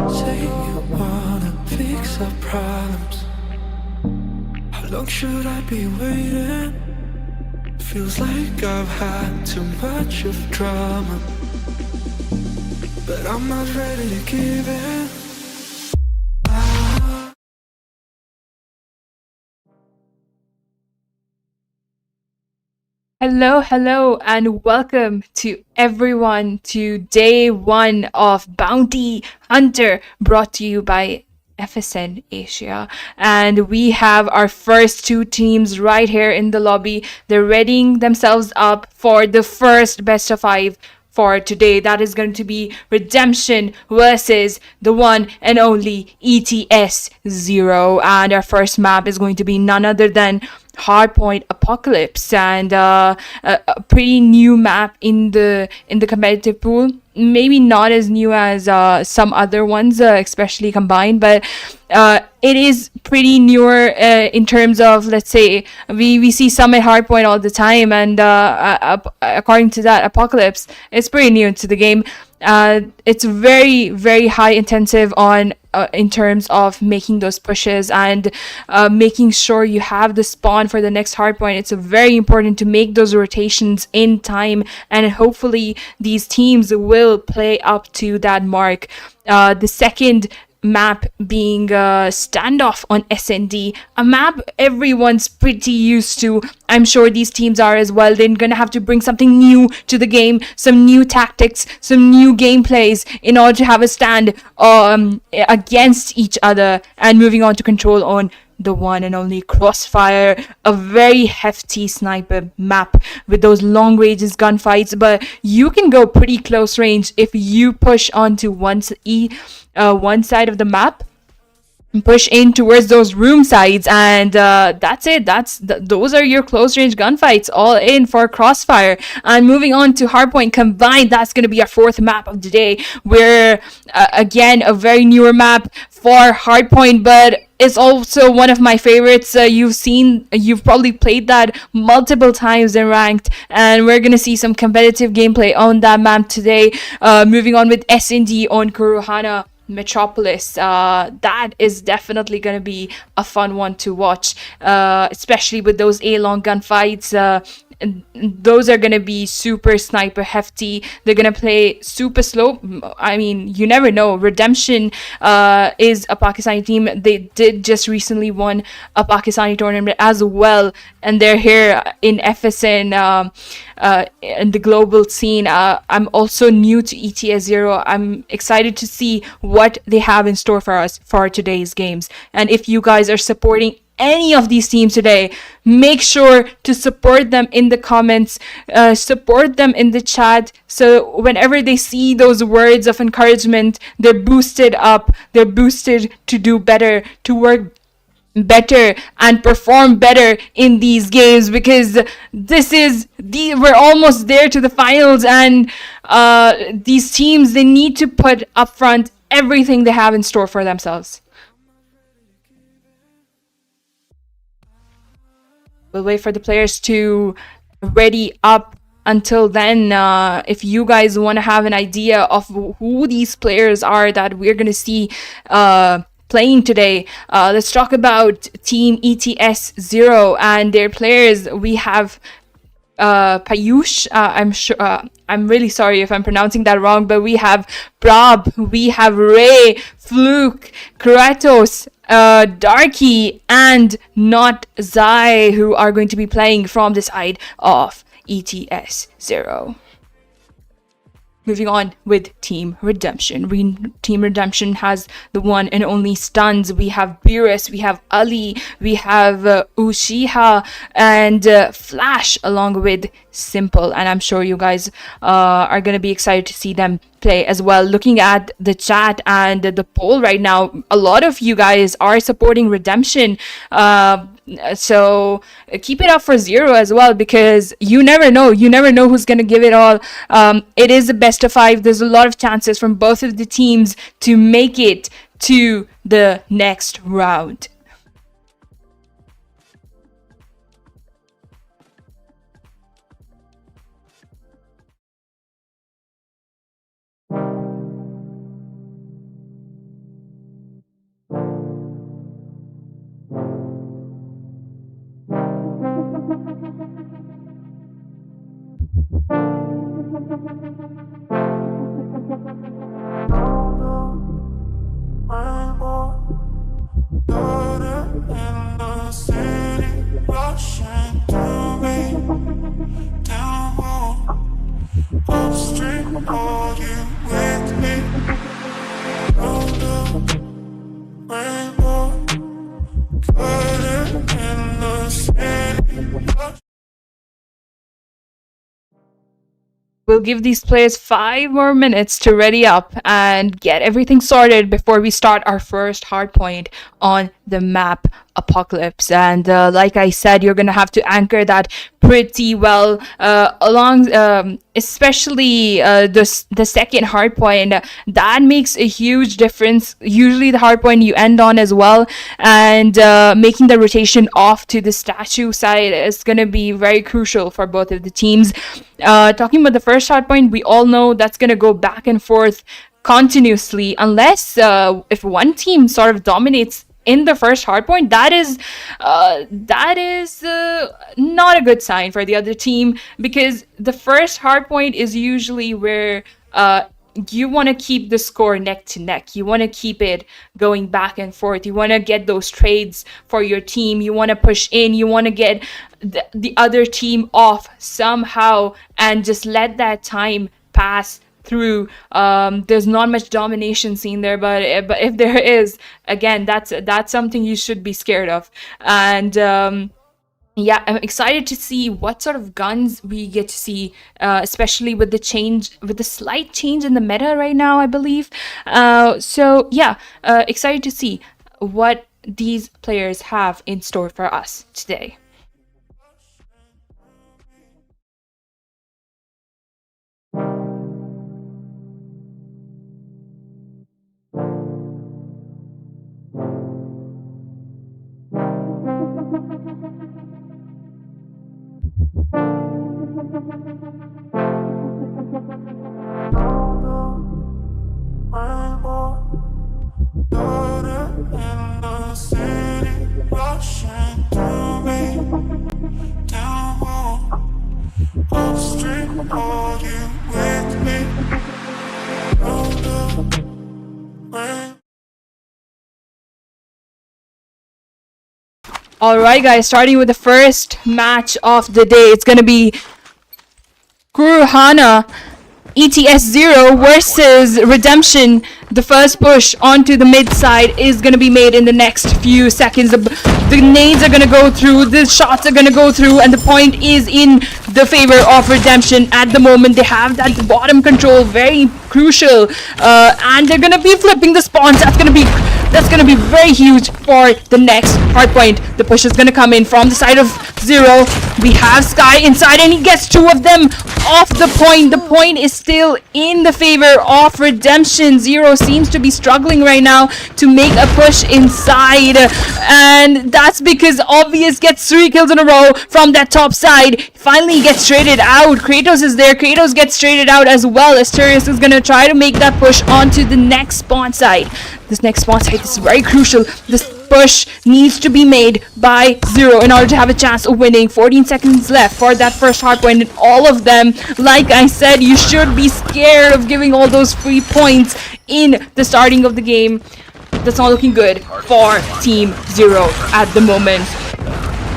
Say you wanna fix our problems. How long should I be waiting? Feels like I've had too much of drama, but I'm not ready to give in. Hello, and welcome to everyone to day one of Bounty Hunter, brought to you by FSN Asia. And we have our first two teams right here in the lobby. They're readying themselves up for the first best of 5 for today. That is going to be Redemption versus the one and only ETS212. And our first map is going to be none other than Hardpoint Apocalypse, and a pretty new map in the competitive pool. Maybe not as new as some other ones, especially combined, but it is pretty newer in terms of, let's say, we see some at Hardpoint all the time, and according to that, Apocalypse is pretty new to the game. It's very, very high intensive on in terms of making those pushes and making sure you have the spawn for the next hardpoint. It's very important to make those rotations in time, and hopefully these teams will play up to that mark. The second map being Standoff on SND, a map everyone's pretty used to. I'm sure these teams are as well. They're gonna have to bring something new to the game, some new tactics, some new gameplays in order to have a stand against each other. And moving on to Control on the one and only Crossfire, a very hefty sniper map with those long ranges gunfights, but you can go pretty close range if you push onto one side of the map, push in towards those room sides, and that's it. Those are your close range gunfights, all in for Crossfire. And moving on to Hardpoint Combined, that's going to be our fourth map of the day, where again, a very newer map for Hardpoint, but it's also one of my favorites. You've probably played that multiple times in ranked, and we're gonna see some competitive gameplay on that map today. Moving on with SND on Kuruhana Metropolis, that is definitely going to be a fun one to watch, especially with those A-long gunfights. those are going to be super sniper hefty. They're going to play super slow. I mean, you never know. Redemption is a Pakistani team. They did just recently won a Pakistani tournament as well, and they're here in FSN in the global scene. I'm also new to ETSZERO. I'm excited to see what they have in store for us for today's games. And if you guys are supporting any of these teams today, make sure to support them in the comments, support them in the chat, so whenever they see those words of encouragement, they're boosted up, they're boosted to do better, to work better and perform better in these games, because we're almost there to the finals, and these teams, they need to put up front everything they have in store for themselves. We'll wait for the players to ready up. Until then, if you guys want to have an idea of who these players are that we're going to see playing today, let's talk about Team ETS212 and their players. We have Payush, I'm really sorry if I'm pronouncing that wrong, but we have Prab, we have Ray, Fluke, Kratos, Darky, and Not Zai, who are going to be playing from the side of ETS212. Moving on with Team Redemption. Team Redemption has the one and only Stuns. We have Beerus, we have Ali, we have Ushiha, and Flash, along with Simple. And I'm sure you guys are going to be excited to see them play as well. Looking at the chat and the poll right now, a lot of you guys are supporting Redemption. So keep it up for Zero as well, because you never know who's gonna give it all. It is a best of 5. There's a lot of chances from both of the teams to make it to the next round. We'll give these players 5 more minutes to ready up and get everything sorted before we start our first hardpoint on the map, Apocalypse. And like I said, you're gonna have to anchor that pretty well along, especially the second hardpoint. That makes a huge difference. Usually the hardpoint you end on as well, and making the rotation off to the statue side is gonna be very crucial for both of the teams. Talking about the first hardpoint, we all know that's gonna go back and forth continuously, unless if one team sort of dominates in the first hardpoint, that is not a good sign for the other team, because the first hardpoint is usually where you want to keep the score neck to neck. You want to keep it going back and forth. You want to get those trades for your team. You want to push in. You want to get the other team off somehow and just let that time pass through. There's not much domination seen there, but if there is, again, that's something you should be scared of. And yeah, I'm excited to see what sort of guns we get to see, especially with the slight change in the meta right now, I believe. So yeah, excited to see what these players have in store for us today. Are you with me? Oh no. Alright guys, starting with the first match of the day. It's gonna be Kuruhana ETS212 versus Redemption. The first push onto the mid side is gonna be made in the next few seconds. The nades are gonna go through, the shots are gonna go through, and the point is in the favor of Redemption. At the moment, they have that bottom control, very crucial, and they're gonna be flipping the spawns. That's gonna be very huge for the next hardpoint. The push is gonna come in from the side of Zero. We have Sky inside, and he gets two of them off the point. The point is still in the favor of Redemption. Zero seems to be struggling right now to make a push inside, and that's because Obvious gets 3 kills in a row from that top side. Finally gets traded out. Kratos is there. Kratos gets traded out as well. Asterius is gonna try to make that push onto the next spawn side. This next spawn side is very crucial. This push needs to be made by Zero in order to have a chance of winning. 14 seconds left for that first hardpoint, and all of them, like I said, you should be scared of giving all those free points in the starting of the game. That's not looking good for Team Zero at the moment.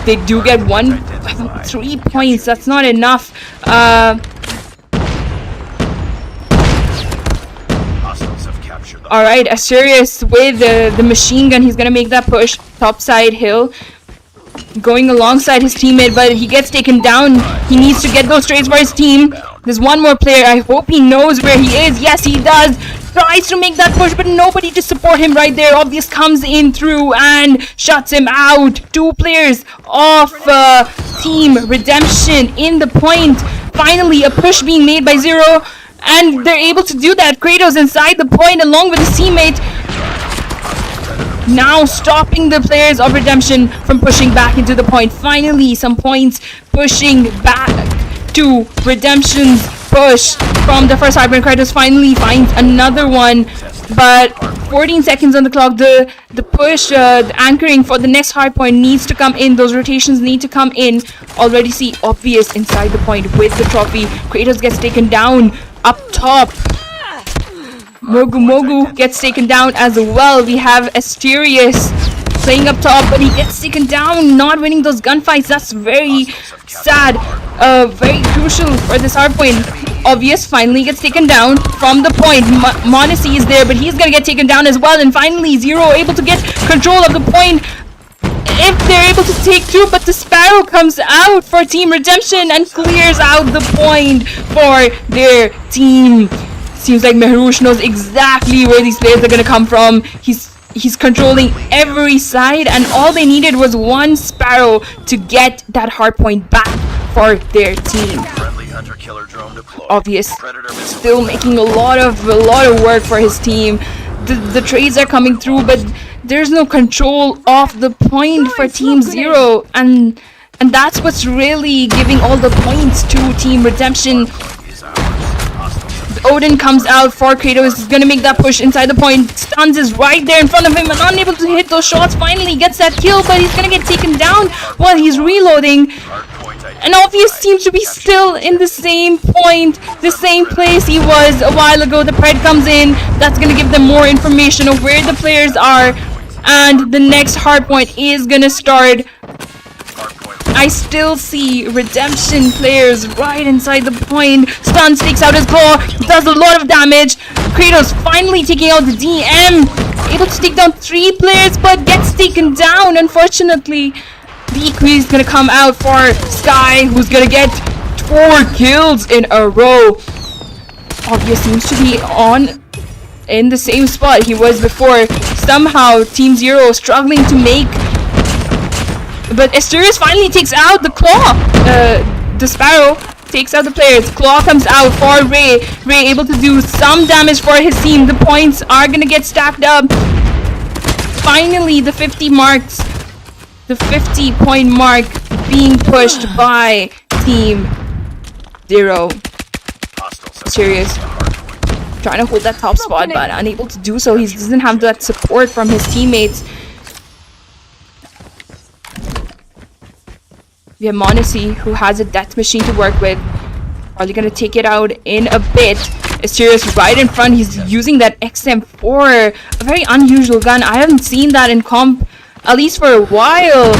They do get 3 points. That's not enough. Alright, Asterius with the machine gun. He's gonna make that push. Top side hill. Going alongside his teammate, but he gets taken down. He needs to get those trades for his team. There's one more player. I hope he knows where he is. Yes, he does. Tries to make that push, but nobody to support him right there. Obvious comes in through and shuts him out. 2 players off Team Redemption in the point. Finally, a push being made by Zero, and they're able to do that. Kratos inside the point along with his teammate. Now stopping the players of Redemption from pushing back into the point. Finally, some points pushing back to Redemption's push from the first hardpoint. Kratos finally finds another one, but 14 seconds on the clock. The push, the anchoring for the next hardpoint needs to come in. Those rotations need to come in. Already see Obvious inside the point with the trophy. Kratos gets taken down up top. Mogu gets taken down as well. We have Asterius playing up top, but he gets taken down, not winning those gunfights. That's very sad. Very crucial for this hardpoint. Obvious finally gets taken down from the point. Monacy is there, but he's gonna get taken down as well. And finally, Zero able to get control of the point if they're able to take 2, but the Sparrow comes out for Team Redemption and clears out the point for their team. Seems like Mehrush knows exactly where these players are gonna come from. He's controlling every side, and all they needed was 1 Sparrow to get that hardpoint back for their team. Obvious still making a lot of work for his team. The trades are coming through, but there's no control of the point for Team Zero, and that's what's really giving all the points to Team Redemption. Odin comes out for Kratos. He's gonna make that push inside the point. Stuns is right there in front of him and unable to hit those shots. Finally gets that kill, but he's gonna get taken down while he's reloading. And Obvious seems to be still in the same point, the same place he was a while ago. The Pred comes in. That's gonna give them more information of where the players are, and the next hardpoint is gonna start. I still see Redemption players right inside the point. Stuns takes out his claw, does a lot of damage. Kratos finally taking out the DM, able to take down 3 players, but gets taken down. Unfortunately, the EQ is gonna come out for Sky, who's gonna get 4 kills in a row. Obvious seems to be on in the same spot he was before. Somehow Team Zero struggling to make. But Asterius finally takes out the Claw. The Sparrow takes out the players. Claw comes out for Ray. Ray able to do some damage for his team. The points are gonna get stacked up. Finally, the 50-point mark being pushed by Team Zero. Asterius trying to hold that top spot, but unable to do so. He doesn't have that support from his teammates. We have Monacy, who has a death machine to work with. Probably gonna take it out in a bit. Asterios right in front. He's using that XM4, a very unusual gun. I haven't seen that in comp, at least for a while.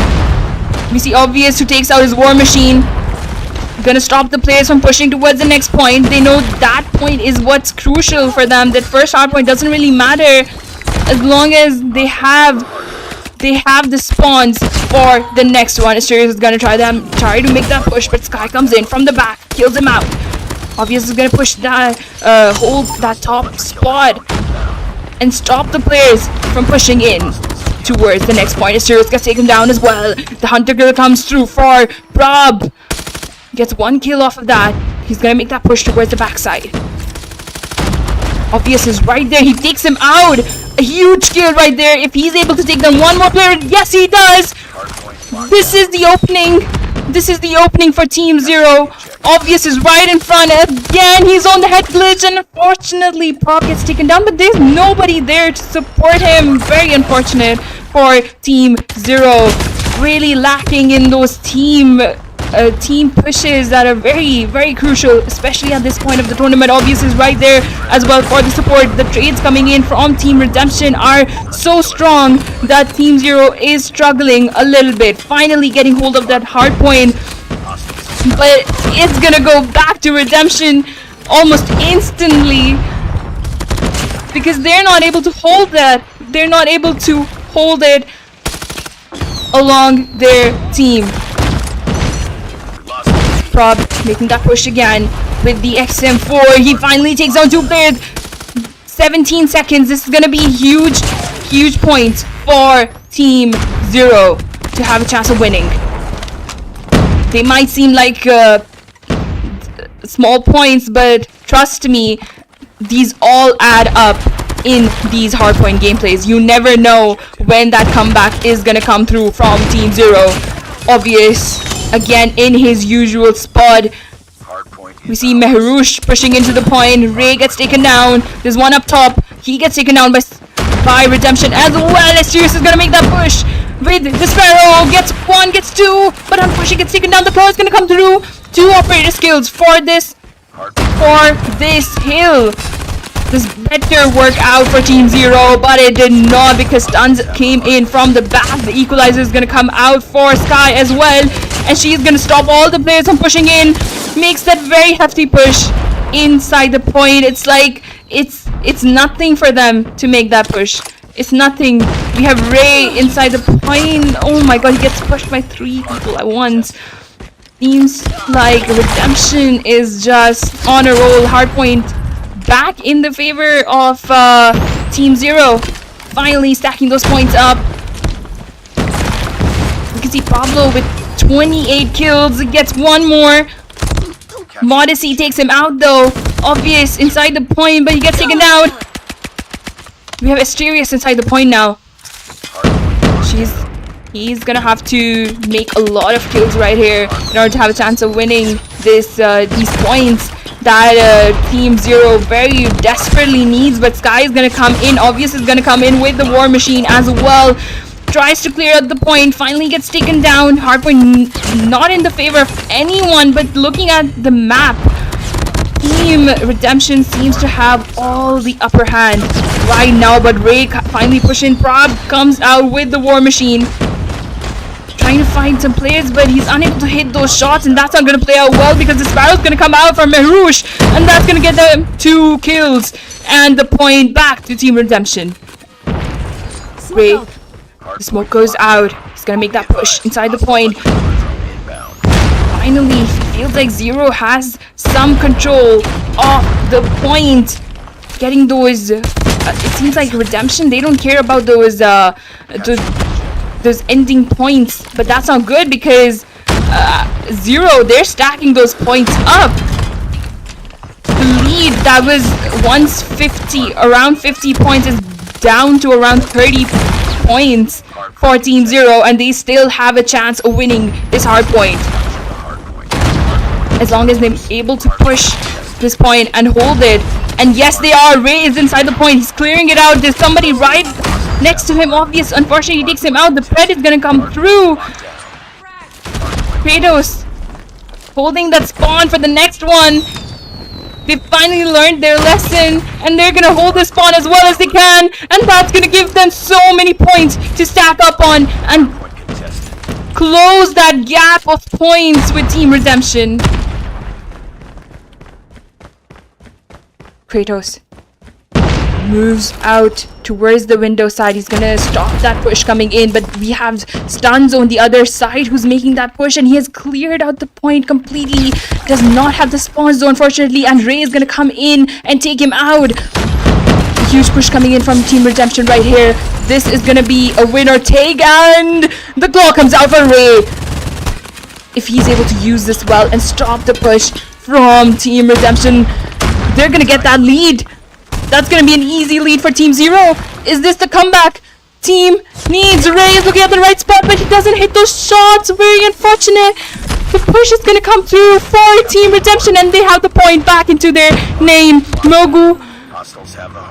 We see Obvious, who takes out his war machine. Gonna stop the players from pushing towards the next point. They know that point is what's crucial for them. That first hard point doesn't really matter as long as they have the spawns for the next one. Asterios is gonna try to make that push, but Sky comes in from the back, kills him out. Obvious is gonna push that, hold that top spot and stop the players from pushing in towards the next point. Asterios gets taken down as well. The Hunter Killer comes through for Prob. Gets 1 kill off of that. He's gonna make that push towards the backside. Obvious is right there. He takes him out. A huge kill right there. If he's able to take down one more player, yes he does. This is the opening. This is the opening for Team Zero. Obvious is right in front again. He's on the head glitch, and unfortunately Prob gets taken down, but there's nobody there to support him. Very unfortunate for Team Zero. Really lacking in those team pushes that are very, very crucial, especially at this point of the tournament. Obvious is right there as well for the support. The trades coming in from Team Redemption are so strong that Team Zero is struggling a little bit, finally getting hold of that hard point, but it's gonna go back to Redemption almost instantly because they're not able to hold that. They're not able to hold it along their team. Prob making that push again with the XM4. He finally takes down 2 players. 17 seconds. This is gonna be huge points for Team Zero to have a chance of winning. They might seem like small points, but trust me, these all add up in these hardpoint gameplays. You never know when that comeback is gonna come through from Team Zero. Obvious again in his usual spot. We see Mehrush pushing into the point. Ray gets taken down. There's one up top. He gets taken down by Redemption as well. Asterios is gonna make that push with the Sparrow. Gets 1, gets 2, but unfortunately gets taken down. The pro is gonna come through. 2 operator skills for this hill. This better work out for Team Zero, but it did not because stuns came in from the back. The equalizer is gonna come out for Sky as well, and she's gonna stop all the players from pushing in. Makes that very hefty push inside the point. It's like it's nothing for them to make that push. It's nothing. We have Ray inside the point. Oh my god, he gets pushed by 3 people at once. Seems like Redemption is just on a roll. Hardpoint back in the favor of Team Zero. Finally stacking those points up. You can see Pablo with 28 kills. He gets 1 more. Modesty takes him out though. Obvious inside the point, but he gets taken down. We have Asterios inside the point now. He's gonna have to make a lot of kills right here in order to have a chance of winning these points that Team Zero very desperately needs. But Sky is gonna come in. Obvious is gonna come in with the war machine as well. Tries to clear out the point, finally gets taken down. Hardpoint not in the favor of anyone, but looking at the map, Team Redemption seems to have all the upper hand right now. But Ray finally pushing. Prob comes out with the war machine, trying to find some players, but he's unable to hit those shots, and that's not going to play out well because the Sparrow's going to come out from Mehrush, and that's going to get them 2 kills and the point back to Team Redemption. Ray, the smoke goes out. He's going to make that push inside the point. Finally, feels like Zero has some control of the point. Getting those, it seems like Redemption, they don't care about those ending points, but that's not good because Zero, they're stacking those points up. The lead that was once 50, around 50 points, is down to around 30 points for Team Zero, and they still have a chance of winning this hard point as long as they're able to push this point and hold it. And yes, they are. Ray is inside the point. He's clearing it out. There's somebody right next to him. Obvious, unfortunately, he takes him out. The Pred is gonna come through. Kratos holding that spawn for the next one. They finally learned their lesson, and they're gonna hold the spawn as well as they can, and that's gonna give them so many points to stack up on and close that gap of points with Team Redemption. Kratos moves out towards the window side. He's gonna stop that push coming in, but we have Stuns on the other side who's making that push, and he has cleared out the point completely. Does not have the spawn zone, unfortunately, and Ray is gonna come in and take him out. A huge push coming in from Team Redemption right here. This is gonna be a winner take, and the claw comes out for Ray. If he's able to use this well and stop the push from Team Redemption, they're gonna get that lead. That's gonna be an easy lead for Team Zero. Is this the comeback team needs? Ray is looking at the right spot, but he doesn't hit those shots. Very unfortunate. The push is gonna come through for Team Redemption, and they have the point back into their name.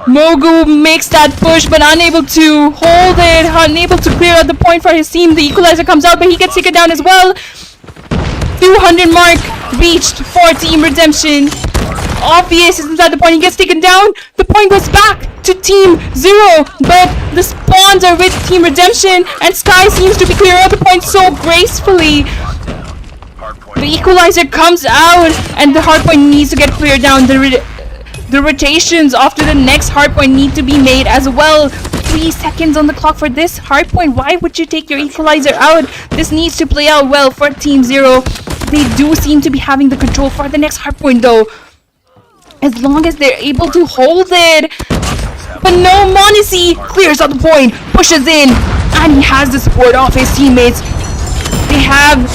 Mogu makes that push, but unable to hold it, unable to clear out the point for his team. The equalizer comes out, but he gets taken down as well. 200 mark reached for Team Redemption. Obvious is inside the point. He gets taken down. The point goes back to Team Zero, but the spawns are with Team Redemption, and Sky seems to be clearing out the point so gracefully. The equalizer comes out, and the hardpoint needs to get cleared down. The rotations after the next hardpoint need to be made as well. 3 seconds on the clock for this hardpoint. Why would you take your equalizer out? This needs to play out well for Team Zero. They do seem to be having the control for the next hardpoint though, as long as they're able to hold it. But no, Monesi clears out the point, pushes in, and he has the support of his teammates. They have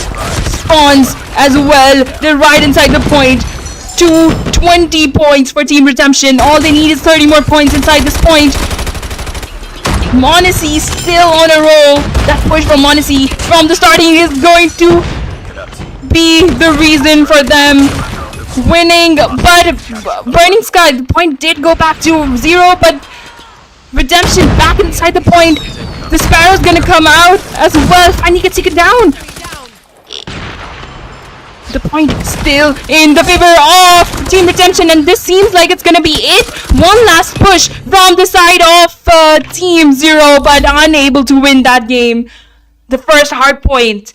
spawns as well. They're right inside the point. 220 points for Team Redemption. All they need is 30 more points inside this point. Monesi still on a roll. That push from Monesi from the starting is going to be the reason for them winning. But Burning Sky, the point did go back to 0, but Redemption back inside the point. The Sparrow's gonna come out as well. Finally gets taken down. The point still in the favor of Team Redemption, and this seems like it's gonna be it. One last push from the side of Team Zero, but unable to win that game. The first hard point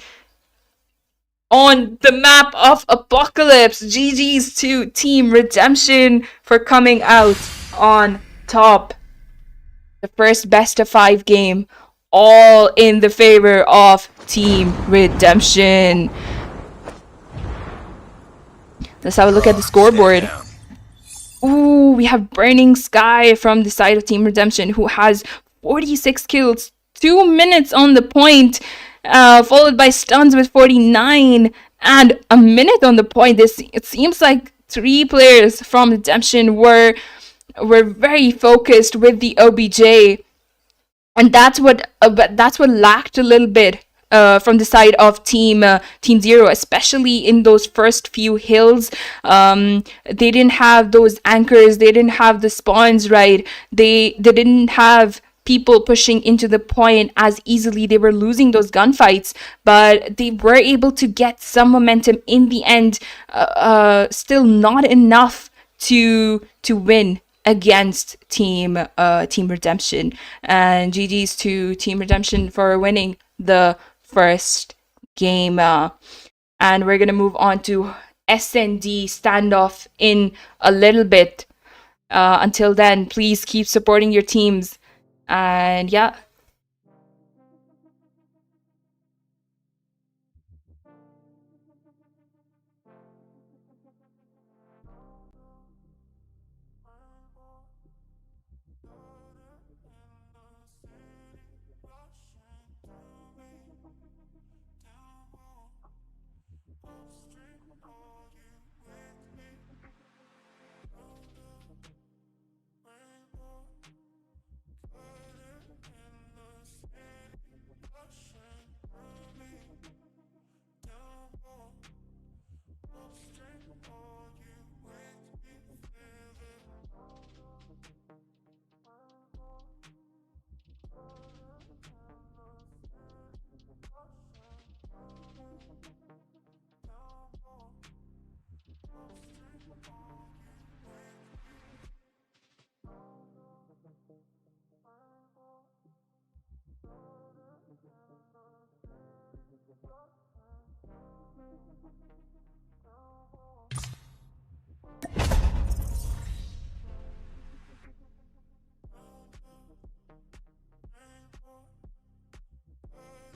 on the map of Apocalypse. GG's to Team Redemption for coming out on top. The first best of 5 game, all in the favor of Team Redemption. Let's have a look at the scoreboard. Ooh, we have Burning Sky from the side of Team Redemption, who has 46 kills, 2 minutes on the point, followed by Stuns with 49, and a minute on the point. It seems like 3 players from Redemption were very focused with the OBJ, and that's what lacked a little bit from the side of Team Zero, especially in those first few hills. They didn't have those anchors. They didn't have the spawns right. They didn't have people pushing into the point as easily. They were losing those gunfights, but they were able to get some momentum in the end. Still not enough to win against Team Redemption. And GG's to Team Redemption for winning the first game. And we're gonna move on to SND standoff in a little bit. Until then, please keep supporting your teams. And yeah.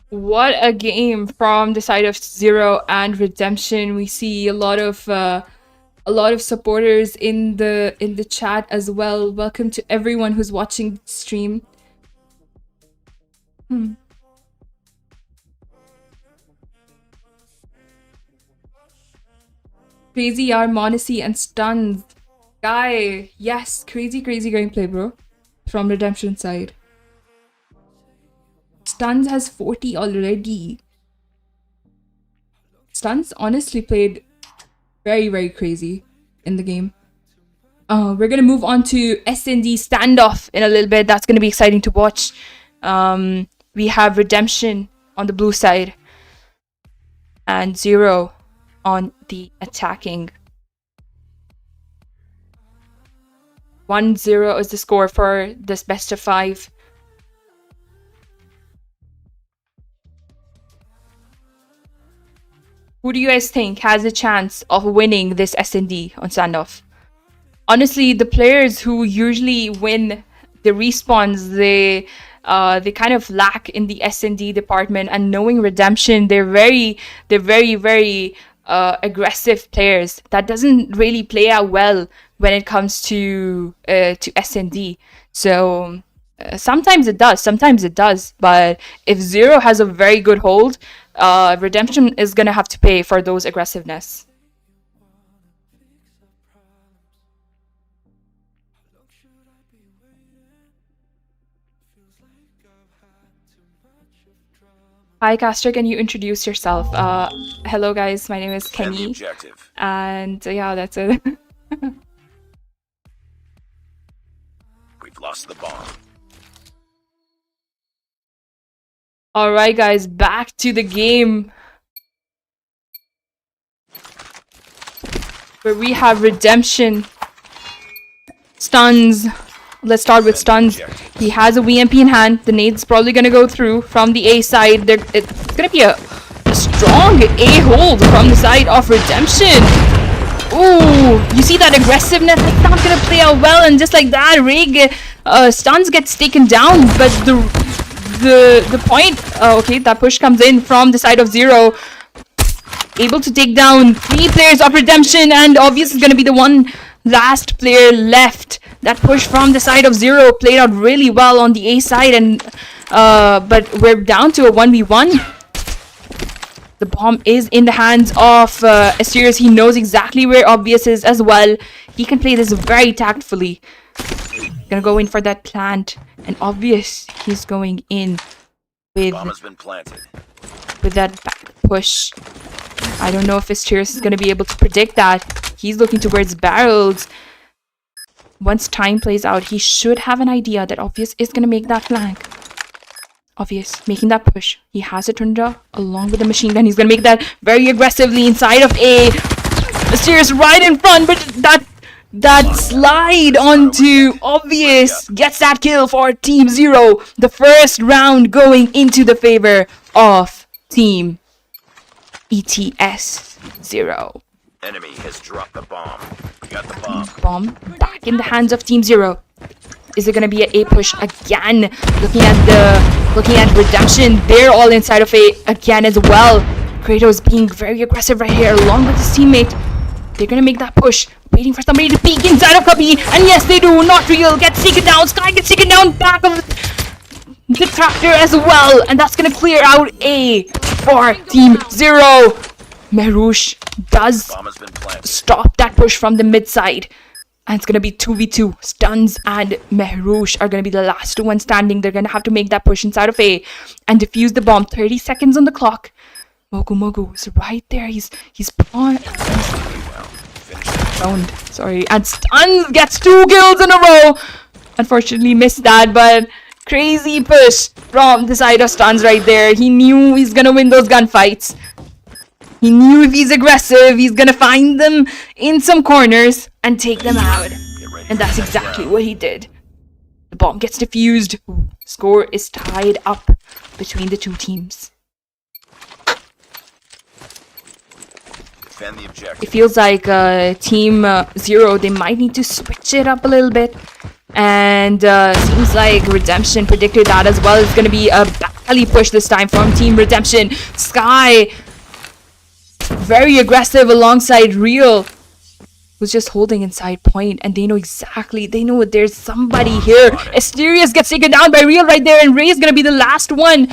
What a game from the side of Zero and Redemption. We see a lot of supporters in the chat as well. Welcome to everyone who's watching the stream. Crazy are Monacy and Stuns. Guy, yes, crazy gameplay, bro. From Redemption side. Stuns has 40 already. Stuns honestly played very crazy in the game. We're gonna move on to S&D standoff in a little bit. That's gonna be exciting to watch. We have Redemption on the blue side and Zero on the attacking. 1-0 is the score for this best of 5. Who do you guys think has a chance of winning this S&D on standoff? Honestly, the players who usually win the respawns, they kind of lack in the S&D department. And knowing Redemption, they're very aggressive players. That doesn't really play out well when it comes to S&D. So sometimes it does, but if Zero has a very good hold, Redemption is gonna have to pay for those aggressiveness. Hi Caster, can you introduce yourself? Hello guys, my name is Kenny. And yeah, that's it. We've lost the bomb. Alright guys, back to the game. Where we have Redemption. Stuns. Let's start with Stuns. He has a VMP in hand. The nade's probably gonna go through from the A side. It's gonna be a strong A hold from the side of Redemption. Ooh, you see that aggressiveness? It's not gonna play out well, and just like that, Rig Stuns gets taken down. But the point, okay, that push comes in from the side of Zero. Able to take down 3 players of Redemption, and obviously is gonna be the one last player left. That push from the side of Zero played out really well on the A side, and but we're down to a 1v1. The bomb is in the hands of Asterius. He knows exactly where Obvious is as well. He can play this very tactfully. Gonna go in for that plant, and Obvious, he's going in with Bomb has been planted. With that back push. I don't know if Asterius is gonna be able to predict that. He's looking towards barrels. Once time plays out, he should have an idea that Obvious is going to make that flank. Obvious, making that push. He has a Tundra along with the machine gun. He's going to make that very aggressively inside of A. Mysterious right in front, but that slide onto Obvious gets that kill for Team Zero. The first round going into the favor of Team ETS212. Enemy has dropped the bomb. We got the bomb. Bomb back in the hands of Team Zero. Is it gonna be an A push again? Looking at Redemption, they're all inside of A again as well. Kratos being very aggressive right here along with his teammate. They're gonna make that push, waiting for somebody to peek inside of Cubby, and yes they do. Not real gets taken down. Sky gets taken down back of the tractor as well, and that's gonna clear out A for Team Zero. Mehrush does stop that push from the mid side, and it's gonna be 2v2. Stuns and Mehrush are gonna be the last one standing. They're gonna have to make that push inside of A and defuse the bomb. 30 seconds on the clock. Mogu is right there. He's pawned. Sorry, and Stuns gets 2 kills in a row. Unfortunately missed that, but crazy push from the side of Stuns right there. He knew he's gonna win those gunfights. He knew if he's aggressive, he's gonna find them in some corners and take them out. And that's exactly what he did. The bomb gets defused. Score is tied up between the two teams. Defend the It objective. feels like Team Zero, they might need to switch it up a little bit. And seems like Redemption predicted that as well. It's going to be a bally push this time from Team Redemption. Sky, very aggressive alongside Real, who's just holding inside point. And they know exactly, they know there's somebody here. Asterius gets taken down by Real right there. And Ray is going to be the last one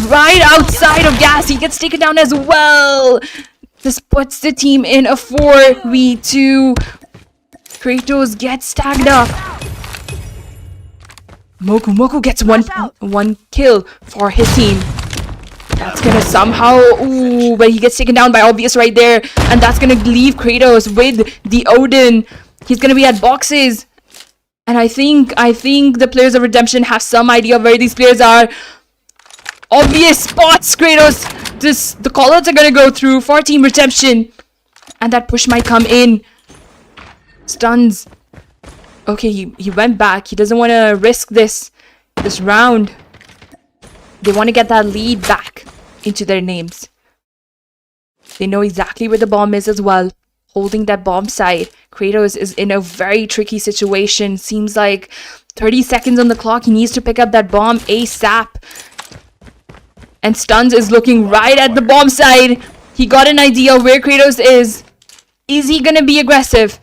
right outside of Gas. He gets taken down as well. This puts the team in a 4v2. Kratos gets tagged up. Moku gets one kill for his team. That's gonna somehow, ooh, but he gets taken down by Obvious right there, and that's gonna leave Kratos with the Odin. He's gonna be at boxes, and I think the players of Redemption have some idea of where these players are. Obvious spots Kratos. The callouts are gonna go through for Team Redemption, and that push might come in. Stuns. Okay, he went back. He doesn't want to risk this round. They want to get that lead back into their names. They know exactly where the bomb is as well. Holding that bomb site. Kratos is in a very tricky situation. Seems like 30 seconds on the clock. He needs to pick up that bomb ASAP. And Stuns is looking right at the bomb site. He got an idea where Kratos is. Is he going to be aggressive?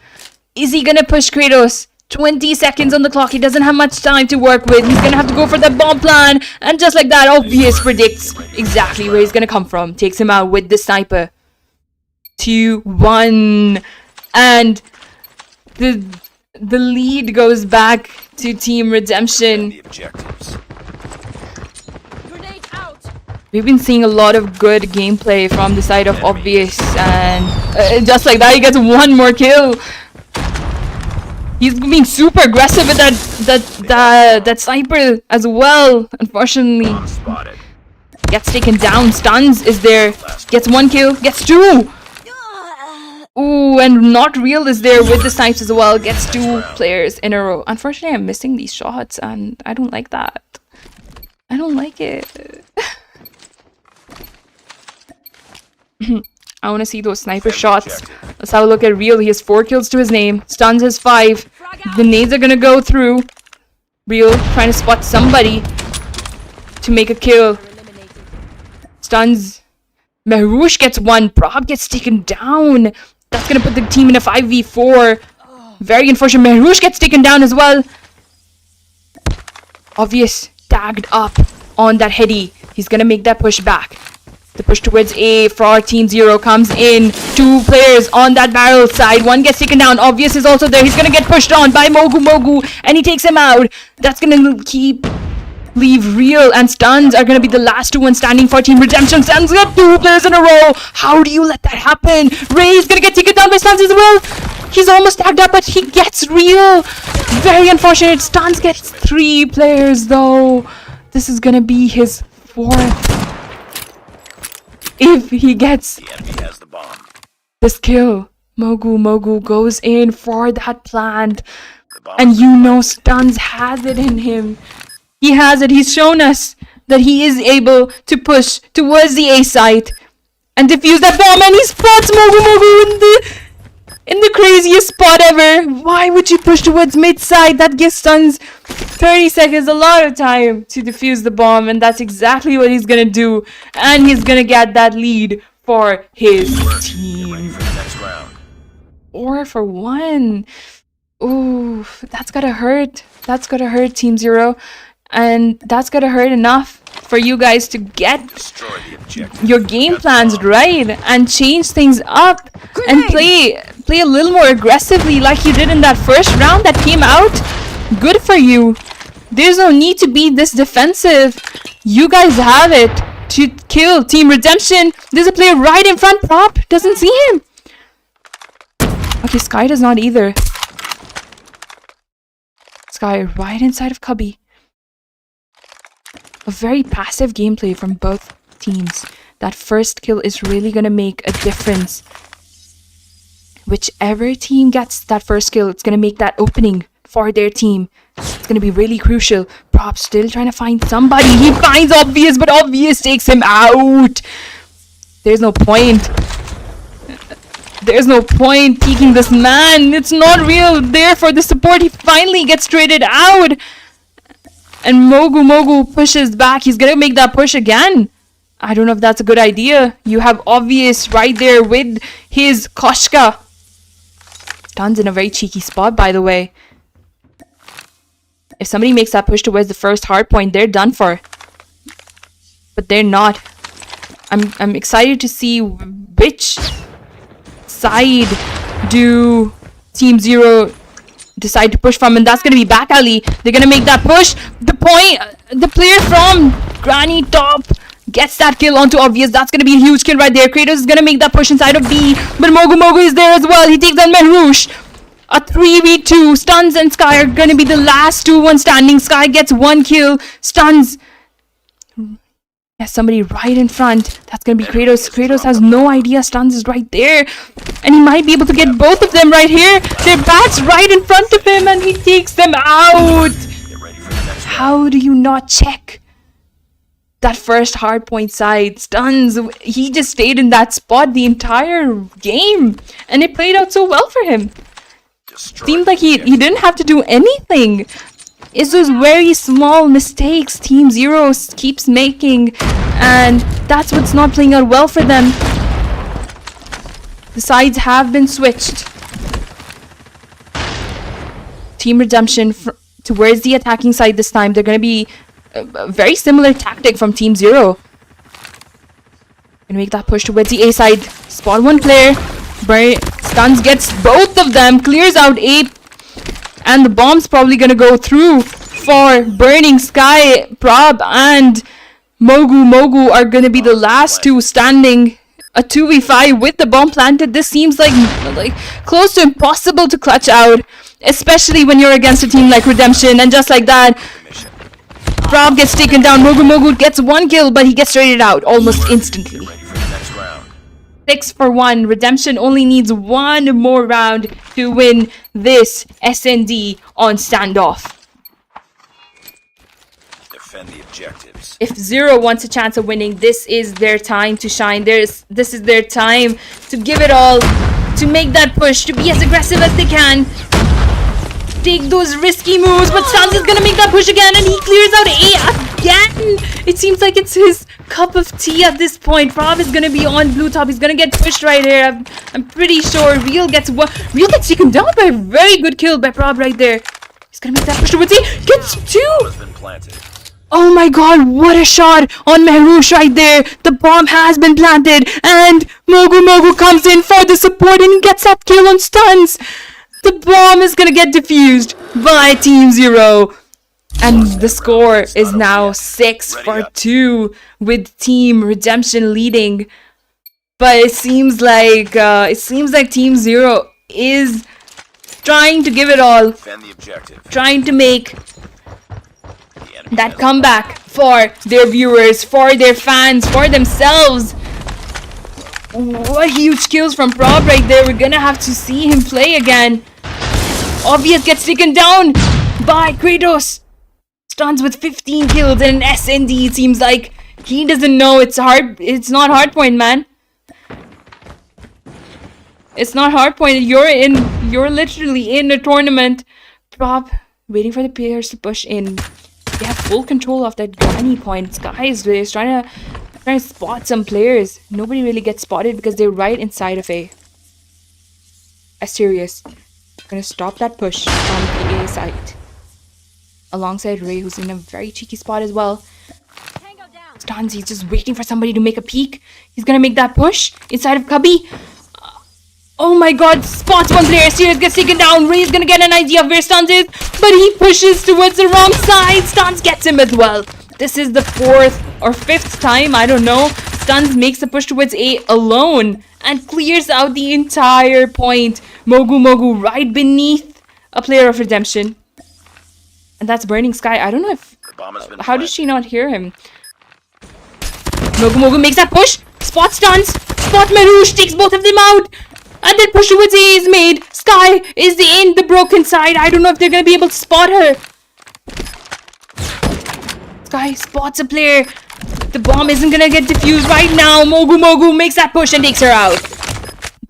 Is he going to push Kratos? 20 seconds on the clock. He doesn't have much time to work with. He's going to have to go for that bomb plan. And just like that, Obvious predicts exactly where he's going to come from. Takes him out with the sniper. 2-1. And the lead goes back to Team Redemption. The objectives. We've been seeing a lot of good gameplay from the side of Obvious. And just like that, he gets one more kill. He's being super aggressive with that sniper as well. Unfortunately, Spotted. gets taken down. Stuns is there. Gets one kill. Gets two. Ooh, and Not Real is there with the snipes as well. Gets two players in a row. Unfortunately, I'm missing these shots, and I don't like that. I don't like it. I want to see those sniper shots. Let's have a look at Real. He has 4 kills to his name. Stuns has 5. The nades are gonna go through. Real trying to spot somebody to make a kill. Stuns. Mehrush gets 1. Prob gets taken down. That's gonna put the team in a 5v4. Very unfortunate. Mehrush gets taken down as well. Obvious tagged up on that heady. He's gonna make that push back. The push towards A for Team Zero comes in. 2 players on that barrel side. 1 gets taken down. Obvious is also there. He's gonna get pushed on by Mogu, and he takes him out. That's gonna leave Real and Stuns are gonna be the last 2 ones standing for Team Redemption. Stuns got 2 players in a row. How do you let that happen? Ray's gonna get taken down by Stuns as well. He's almost tagged up, but he gets Real. Very unfortunate. Stuns gets 3 players though. This is gonna be his 4th. If he gets The enemy has the bomb. this kill, Mogu goes in for that plant. The bomb And is you know planted. Stuns has it in him. He has it. He's shown us that he is able to push towards the A site and defuse that bomb. And he spots Mogu in the craziest spot ever. Why would you push towards mid side? That gives Stuns 30 seconds, a lot of time to defuse the bomb. And that's exactly what he's going to do. And he's going to get that lead for his Get ready team. for the next round. Or for 1. Ooh, that's gotta hurt. That's gotta hurt, Team Zero. And that's gotta hurt enough for you guys to get Destroy the objective. your game Got the plans bomb. right and change things up and play a little more aggressively like you did in that first round that came out. Good for you. There's no need to be this defensive. You guys have it to kill Team Redemption. There's a player right in front. Prop doesn't see him. Okay, Sky does not either. Sky right inside of Cubby. A very passive gameplay from both teams. That first kill is really going to make a difference. Whichever team gets that first kill, it's going to make that opening for their team. It's going to be really crucial. Prop still trying to find somebody. He finds Obvious, but Obvious takes him out. There's no point. There's no point peeking this man. It's not real there for the support. He finally gets traded out. And Mogu pushes back. He's gonna make that push again. I don't know if that's a good idea. You have Obvious right there with his Koshka. Stuns in a very cheeky spot, by the way. If somebody makes that push towards the first hard point, they're done for. But they're not. I'm excited to see which side do Team Zero decide to push from, and that's gonna be back alley. They're gonna make that push. The player from Granny Top gets that kill onto Obvious. That's gonna be a huge kill right there. Kratos is gonna make that push inside of B, but Mogu is there as well. He takes on Mehrush. A 3v2. Stuns and Sky are gonna be the last 2-1 standing. Sky gets 1 kill. Stuns. Yes, somebody right in front. That's gonna be Kratos. Kratos has no idea Stuns is right there. And he might be able to get both of them right here. Their bats right in front of him and he takes them out. How do you not check that first hard point side? Stuns, he just stayed in that spot the entire game. And it played out so well for him. Seemed like he didn't have to do anything. It's those very small mistakes Team Zero keeps making, and that's what's not playing out well for them. The sides have been switched. Team Redemption towards the attacking side this time. They're going to be a very similar tactic from Team Zero. Gonna make that push towards the A side. Spot one player. Stuns gets both of them. Clears out A. And the bomb's probably gonna go through for Burning Sky. Prob and Mogu are gonna be the last two standing. A 2v5 with the bomb planted. This seems like close to impossible to clutch out, especially when you're against a team like Redemption. And just like that, Prob gets taken down. Mogu gets 1 kill, but he gets traded out almost instantly. 6-1. Redemption only needs 1 more round to win this SND on standoff. Defend the objectives. If Zero wants a chance of winning, this is their time to shine. This is their time to give it all, to make that push, to be as aggressive as they can. Take those risky moves, but Stuns is gonna make that push again, and he clears out A again. It seems like it's his cup of tea at this point. Prob is gonna be on blue top. He's gonna get pushed right here. I'm pretty sure Real gets taken down by a very good kill by Prob right there. He's gonna make that push towards A. Gets 2. Oh my god, what a shot on Mehrush right there. The bomb has been planted, and Mogu comes in for the support and he gets that kill on Stuns. The bomb is gonna get defused by Team Zero. And the score is now 6-2 with Team Redemption leading. But it seems like Team Zero is trying to give it all. Trying to make that comeback for their viewers, for their fans, for themselves. What huge kills from Prob right there. We're gonna have to see him play again. Obvious gets taken down by Kratos. Stuns with 15 kills and an SND. It seems like he doesn't know it's hard. It's not hardpoint, man. It's not hardpoint. You're literally in a tournament. Prob waiting for the players to push in. They have full control of that granny point. Sky is trying to spot some players. Nobody really gets spotted because they're right inside of A. Serious. Gonna stop that push on the A side. Alongside Ray, who's in a very cheeky spot as well. Stuns, he's just waiting for somebody to make a peek. He's gonna make that push inside of Cubby. Oh my god, spots one player. Serious gets taken down. Ray's gonna get an idea of where Stuns is, but he pushes towards the wrong side. Stuns gets him as well. This is the 4th or 5th time, I don't know. Stuns makes the push towards A alone and clears out the entire point. Mogu right beneath a player of Redemption. And that's Burning Sky. I don't know if... How did she not hear him? Mogu makes that push. Spot Stuns. Spot Mehrush. Takes both of them out. And then push towards A is made. Sky is in the broken side. I don't know if they're going to be able to spot her. Sky spots a player. The bomb isn't going to get defused right now. Mogu makes that push and takes her out.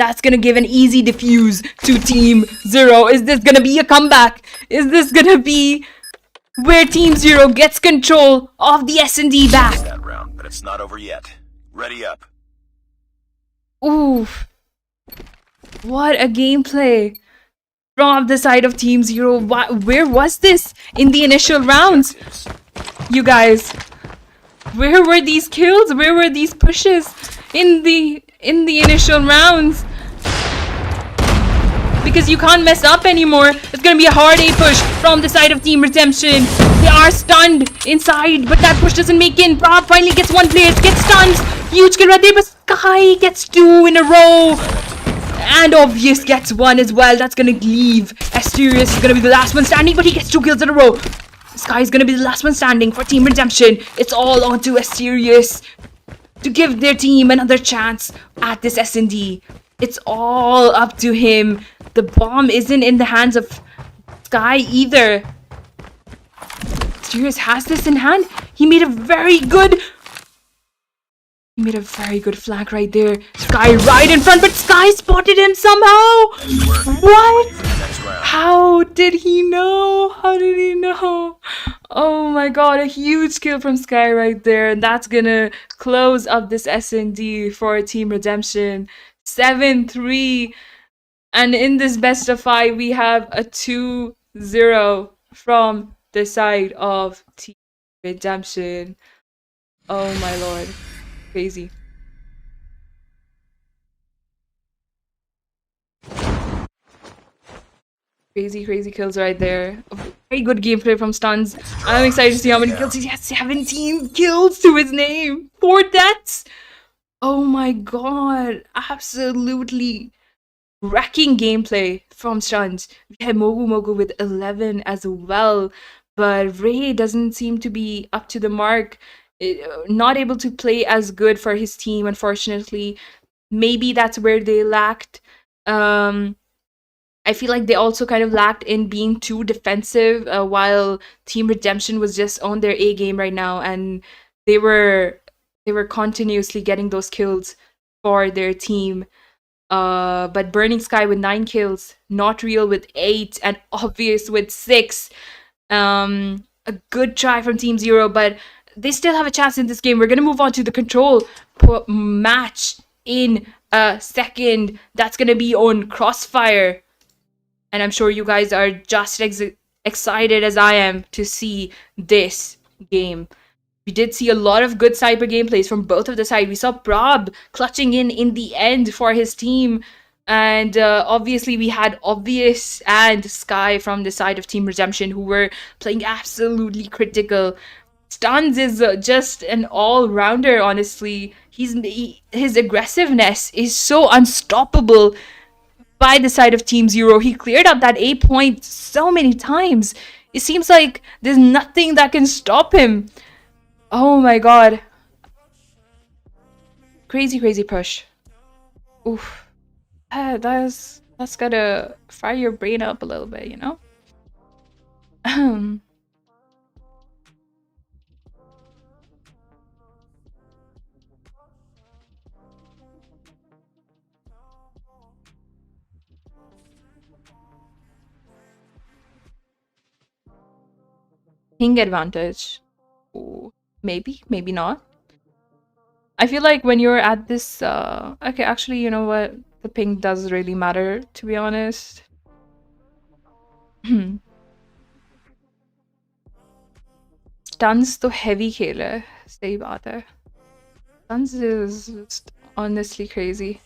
That's gonna give an easy defuse to Team Zero. Is this gonna be a comeback? Is this gonna be where Team Zero gets control of the S&D back? That round, but it's not over yet. Ready up. Ooh. What a gameplay from the side of Team Zero. Where was this in the initial rounds? You guys, where were these kills? Where were these pushes in the initial rounds? Because you can't mess up anymore. It's gonna be a hard A push from the side of Team Redemption. They are stunned inside, but that push doesn't make in. Rob finally gets one player, gets stunned. Huge kill right there, but Sky gets 2 in a row. And Obvious gets 1 as well. That's gonna leave Asterius is gonna be the last one standing, but he gets 2 kills in a row. Sky is gonna be the last one standing for Team Redemption. It's all on to Asterius to give their team another chance at this S&D. It's all up to him. The bomb isn't in the hands of Sky either. Asterius has this in hand. He made a very good flank right there. Sky right in front, but Sky spotted him somehow. What? How did he know? How did he know? Oh my god, a huge kill from Sky right there. And that's gonna close up this S&D for Team Redemption. 7-3. And in this best of 5, we have a 2-0 from the side of Team Redemption. Oh my lord. Crazy. Crazy kills right there. Very good gameplay from Stuns. I'm excited to see how many kills he has. 17 kills to his name. 4 deaths. Oh my god. Absolutely wrecking gameplay from Stuns. We had Mogu with 11 as well. But Ray doesn't seem to be up to the mark. Not able to play as good for his team, unfortunately. Maybe that's where they lacked. I feel like they also kind of lacked in being too defensive, while Team Redemption was just on their A game right now, and they were continuously getting those kills for their team. But Burning Sky with 9 kills, Not Real with 8, and Obvious with 6. A good try from Team Zero, but they still have a chance in this game. We're going to move on to the control match in a second. That's going to be on Crossfire. And I'm sure you guys are just excited as I am to see this game. We did see a lot of good cyber gameplays from both of the sides. We saw Prob clutching in the end for his team. And obviously we had Obvious and Sky from the side of Team Redemption who were playing absolutely critical. Stuns is just an all-rounder, honestly. His aggressiveness is so unstoppable by the side of Team Zero. He cleared up that A point so many times. It seems like there's nothing that can stop him. Oh my god. Crazy push. Oof. That's gotta fry your brain up a little bit, you know? Ping advantage. Ooh, maybe not. I feel like when you're at this okay, actually, you know what, the ping does really matter, to be honest. Stuns तो heavy खेल है, सही बात है. Stuns is just honestly crazy.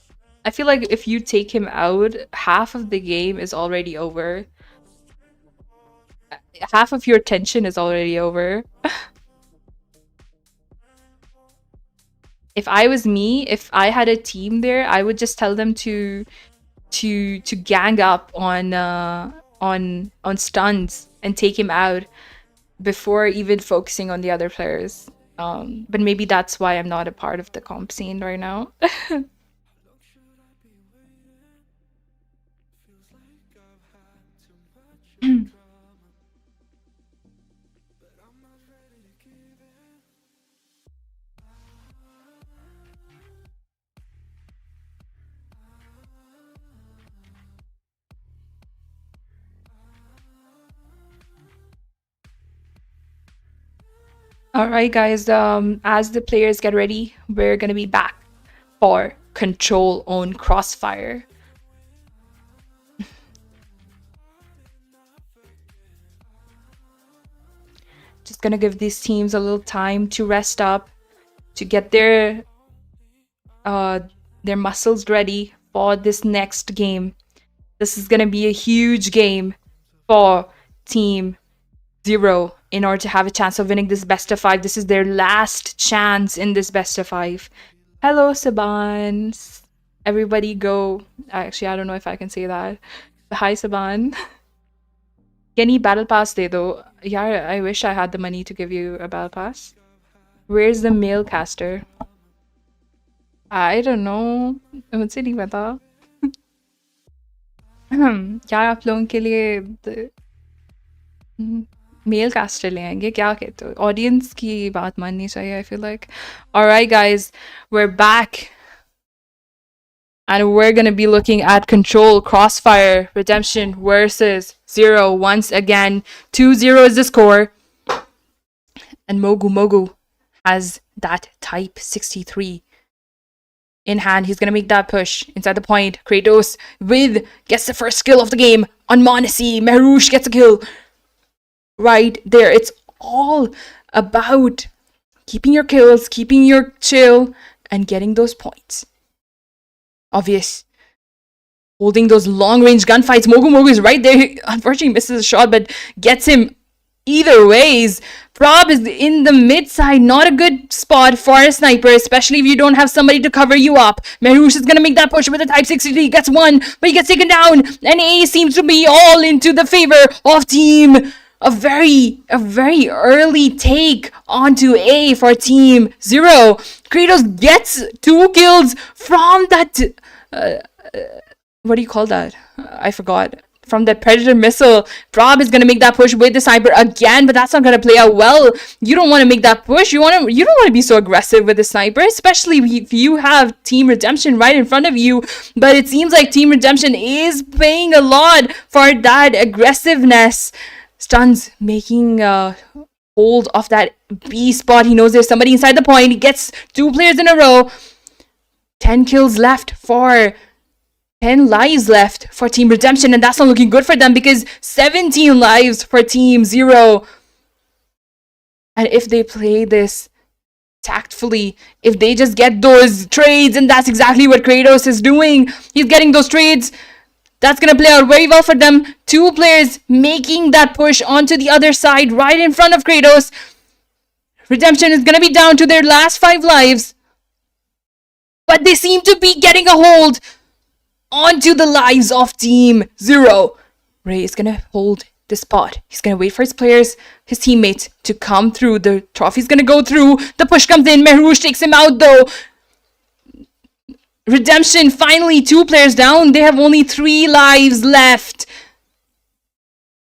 I feel like if you take him out, half of the game is already over. Half of your tension is already over. If I was me, if I had a team there, I would just tell them to gang up on Stuns and take him out before even focusing on the other players. But maybe that's why I'm not a part of the comp scene right now. All right, guys. As the players get ready, we're gonna be back for control on Crossfire. Just gonna give these teams a little time to rest up, to get their muscles ready for this next game. This is gonna be a huge game for Team Zero in order to have a chance of winning this best of 5. This is their last chance in this best of 5. Hello, Saban. Everybody go. Actually, I don't know if I can say that. Hi, Saban. Any battle pass de do. Yeah, I wish I had the money to give you a battle pass. Where's the male caster? I don't know. मुझसे नहीं पता. यार आप लोगों के लिए mail caster ले आएंगे क्या कहते हो ऑडियंस की बात माननी चाहिए I feel like. Alright guys, we're back and we're gonna be looking at Control Crossfire Redemption versus Zero once again. 2-0 is the score and Mogu has that Type 63 in hand. He's gonna make that push inside the point. Kratos gets the first kill of the game on Monesi. Mehrush gets a kill right there. It's all about keeping your kills, keeping your chill, and getting those points. Obvious. Holding those long-range gunfights. Mogu is right there. Unfortunately misses a shot, but gets him either ways. Prob is in the mid side. Not a good spot for a sniper, especially if you don't have somebody to cover you up. Mehrush is going to make that push with the Type 63. He gets one, but he gets taken down. And A seems to be all into the favor of Team. A very early take onto A for Team Zero. Kratos gets 2 kills from that... what do you call that? I forgot. From that Predator missile. Prob is going to make that push with the sniper again, but that's not going to play out well. You don't want to make that push. You don't want to be so aggressive with the sniper, especially if you have Team Redemption right in front of you. But it seems like Team Redemption is paying a lot for that aggressiveness. Stuns making hold of that B spot. He knows there's somebody inside the point. He gets 2 players in a row. 10 kills left for 10 lives left for Team Redemption, and that's not looking good for them because 17 lives for Team Zero. And if they play this tactfully, if they just get those trades, and that's exactly what Kratos is doing. He's getting those trades. That's going to play out very well for them. 2 players making that push onto the other side right in front of Kratos. Redemption is going to be down to their last 5 lives. But they seem to be getting a hold onto the lives of Team Zero. Ray is going to hold the spot. He's going to wait for his players, his teammates to come through. The trophy's going to go through. The push comes in. Mehrush takes him out though. Redemption finally 2 players down. They have only 3 lives left.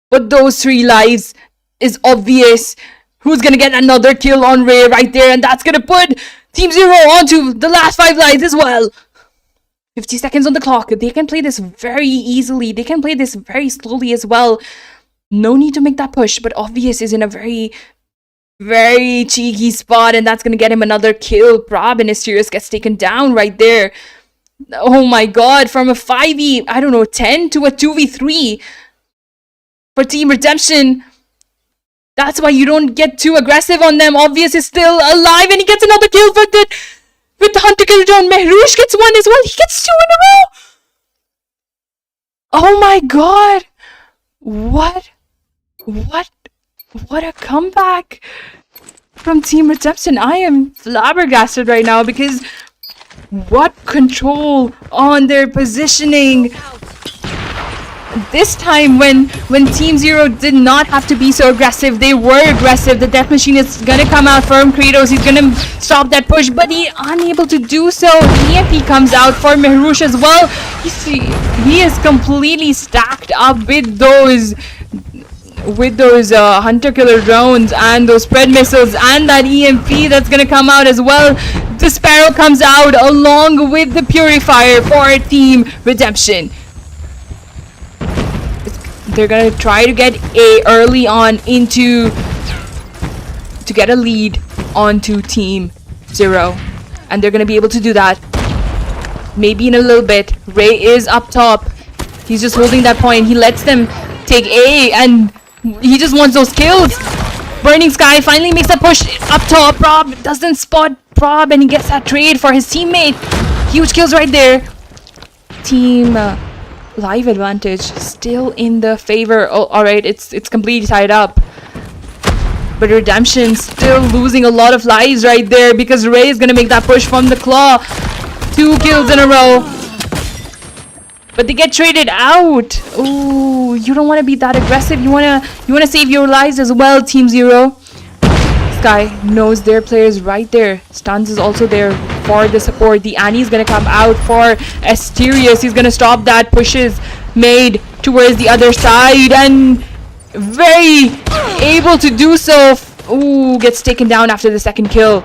But those 3 lives is obvious. Who's going to get another kill on Ray right there? And that's going to put Team Zero onto the last 5 lives as well. 50 seconds on the clock. They can play this very easily. They can play this very slowly as well. No need to make that push. But Obvious is in a very cheeky spot. And that's going to get him another kill. Prob and Asterius gets taken down right there. Oh my god. From a 5v, 10 to a 2v3 for Team Redemption. That's why you don't get too aggressive on them. Obvious is still alive. And he gets another kill with the Hunter Killer Drone. Mehrush gets 1 as well. He gets 2 in a row. Oh my god. What a comeback from Team Redemption. I am flabbergasted right now because what control on their positioning. This time when Team Zero did not have to be so aggressive, they were aggressive. The Death Machine is gonna come out from Kratos. He's gonna stop that push, but he's unable to do so. EMP comes out for Mehrush as well. He is completely stacked up with those Hunter Killer drones and those spread missiles and that EMP that's gonna come out as well. The Sparrow comes out along with the Purifier for Team Redemption. They're gonna try to get A early on into to get a lead onto Team Zero. And they're gonna be able to do that. Maybe in a little bit. Ray is up top. He's just holding that point. He lets them take A, and he just wants those kills. Burning Sky finally makes a push up top. Prob doesn't spot Prob, and he gets that trade for his teammate. Huge kills right there. Team live advantage still in the favor. Oh, alright, it's completely tied up. But Redemption still losing a lot of lives right there because Ray is gonna make that push from the claw. 2 kills in a row. But they get traded out. Ooh, you don't want to be that aggressive. You wanna save your lives as well, Team Zero. Sky knows their players right there. Stuns is also there for the support. The Annie's gonna come out for Asterius. He's gonna stop that. Pushes made towards the other side and very able to do so. Ooh, gets taken down after the second kill.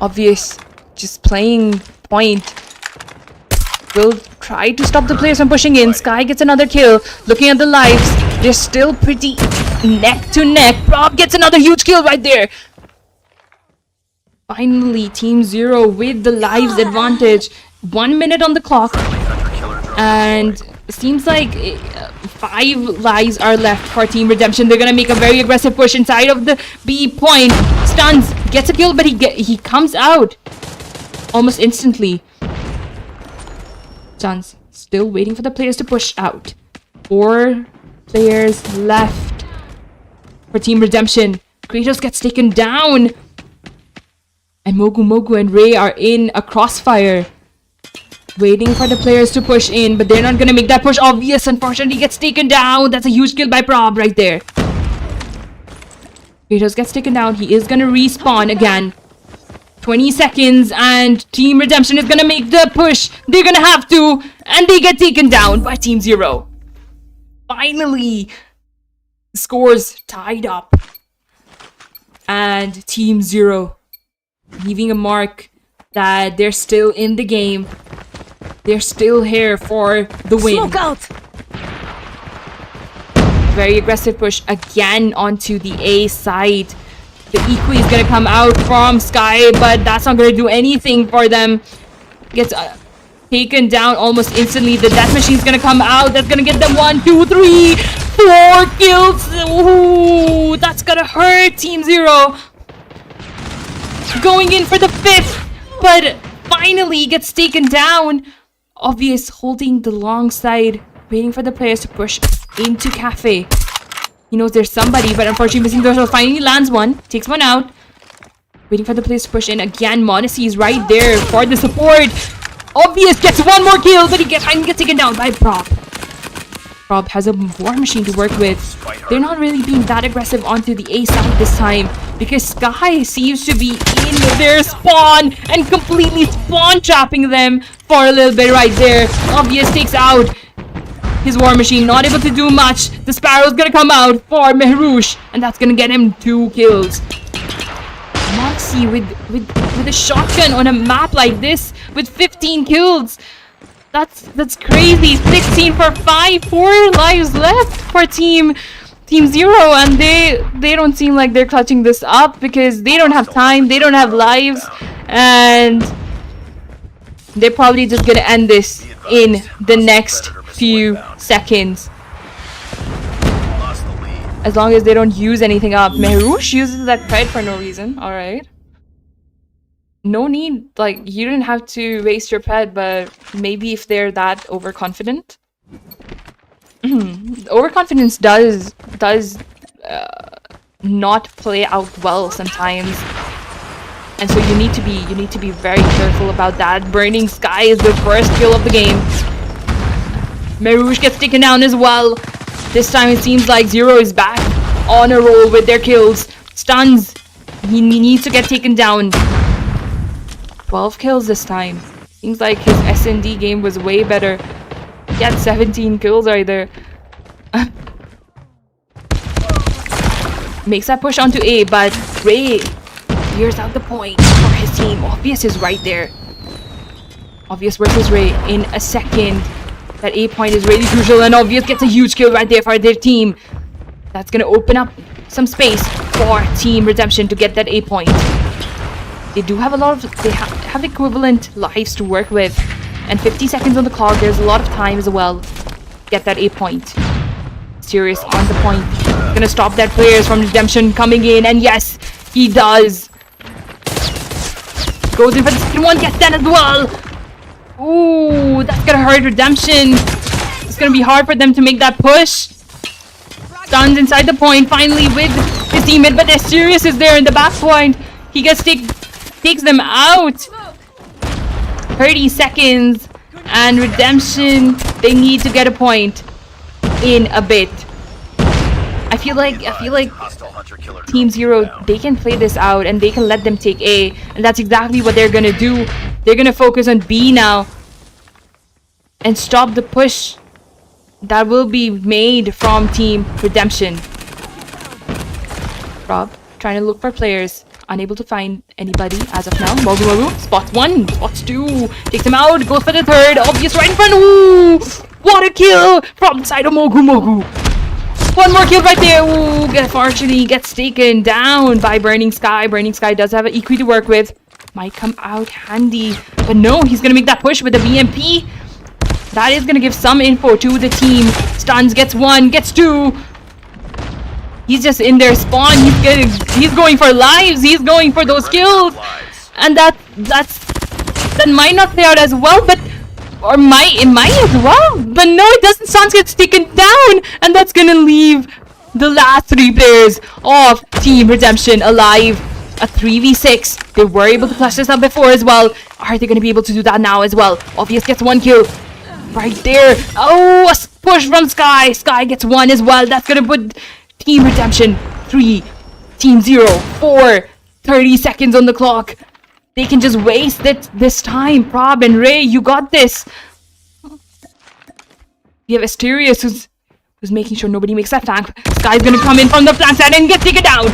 Obvious, just playing point. Will try to stop the players from pushing in. Sky gets another kill. Looking at the lives, they're still pretty neck to neck. Prob gets another huge kill right there. Finally, Team Zero with the lives advantage. 1 minute on the clock. And it seems like 5 lives are left for Team Redemption. They're gonna make a very aggressive push inside of the B point. Stuns, gets a kill, but he comes out almost instantly. Stuns, still waiting for the players to push out. 4 players left for Team Redemption. Kratos gets taken down. And Mogu and Ray are in a crossfire. Waiting for the players to push in, but they're not gonna make that push. Obvious, unfortunately, gets taken down. That's a huge kill by Prob right there. Kratos gets taken down. He is gonna respawn again. 20 seconds, and Team Redemption is gonna make the push. They're gonna have to, and they get taken down by Team Zero. Finally, the scores tied up. And Team Zero leaving a mark that they're still in the game. They're still here for the win. Smoke out. Very aggressive push again onto the A side. The Equi is gonna come out from Sky, but that's not gonna do anything for them. Gets taken down almost instantly. The death machine's gonna come out. That's gonna get them 1, 2, 3, 4 kills. Ooh, that's gonna hurt Team Zero. Going in for the 5th, but finally gets taken down. Obvious holding the long side, waiting for the players to push into Cafe. He knows there's somebody, but unfortunately missing those. Finally lands one, takes one out. Waiting for the players to push in again. Monacy is right there for the support. Obvious gets 1 more kill, but finally gets taken down by Prob. Prob has a war machine to work with. They're not really being that aggressive onto the A side this time because Sky seems to be in their spawn and completely spawn trapping them for a little bit right there. Obvious takes out his war machine, not able to do much. The Sparrow's gonna come out for Mehrush, and that's gonna get him 2 kills. Moxie with a shotgun on a map like this with 15 kills. That's crazy. 16 for 5, 4 lives left for Team Zero, and they don't seem like they're clutching this up because they don't have time, they don't have lives, and they're probably just gonna end this in the next few seconds. As long as they don't use anything up. Mehrush uses that pred for no reason. Alright. No need, like, you didn't have to waste your pred, but maybe if they're that overconfident. Overconfidence does not play out well sometimes. And so you need to be very careful about that. Burning Sky is the first kill of the game. Mehrush gets taken down as well. This time it seems like Zero is back on a roll with their kills. Stuns. He needs to get taken down. 12 kills this time. Seems like his S&D game was way better. He had 17 kills right there. Makes that push onto A, but Ray clears out the point for his team. Obvious is right there. Obvious versus Ray in a second. That A point is really crucial, and Obvious gets a huge kill right there for their team. That's gonna open up some space for Team Redemption to get that A point. They do have a lot of, they have equivalent lives to work with. And 50 seconds on the clock, there's a lot of time as well to get that A point. Serious on the point. Gonna stop that players from Redemption coming in, and yes, he does. Goes in for the second one, gets that as well. Ooh, that's gonna hurt Redemption. It's gonna be hard for them to make that push. Stuns inside the point, finally with his teammate, but Serious is there in the back point. He gets takes them out. 30 seconds, and Redemption, they need to get a point in a bit. I feel like Team Zero, they can play this out and they can let them take A, and that's exactly what they're gonna do. They're gonna focus on B now and stop the push that will be made from Team Redemption. Rob trying to look for players, unable to find anybody as of now. Mogu spots one, spots two, takes him out, goes for the third, obvious right in front. Ooh, what a kill from the side of Mogu. One more kill right there. Ooh, unfortunately gets taken down by Burning Sky. Burning Sky does have an EQ to work with. Might come out handy. But no, he's going to make that push with the BMP. That is going to give some info to the team. Stuns, gets one, gets two. He's just in their spawn. He's going for lives. He's going for those kills. And that might not play out as well, but or it might as well, but no, it doesn't. Stuns gets taken down, and that's gonna leave the last three players of Team Redemption alive. A 3v6. They were able to clutch this up before as well. Are they gonna be able to do that now as well? Obvious gets one kill right there. Oh, a push from Sky. Sky gets one as well. That's gonna put Team Redemption 3, Team 0, 4. 30 seconds on the clock. They can just waste it this time. Prob and Ray, you got this. You have Asterius who's making sure nobody makes that flank. Sky's gonna come in from the flank side and get taken down.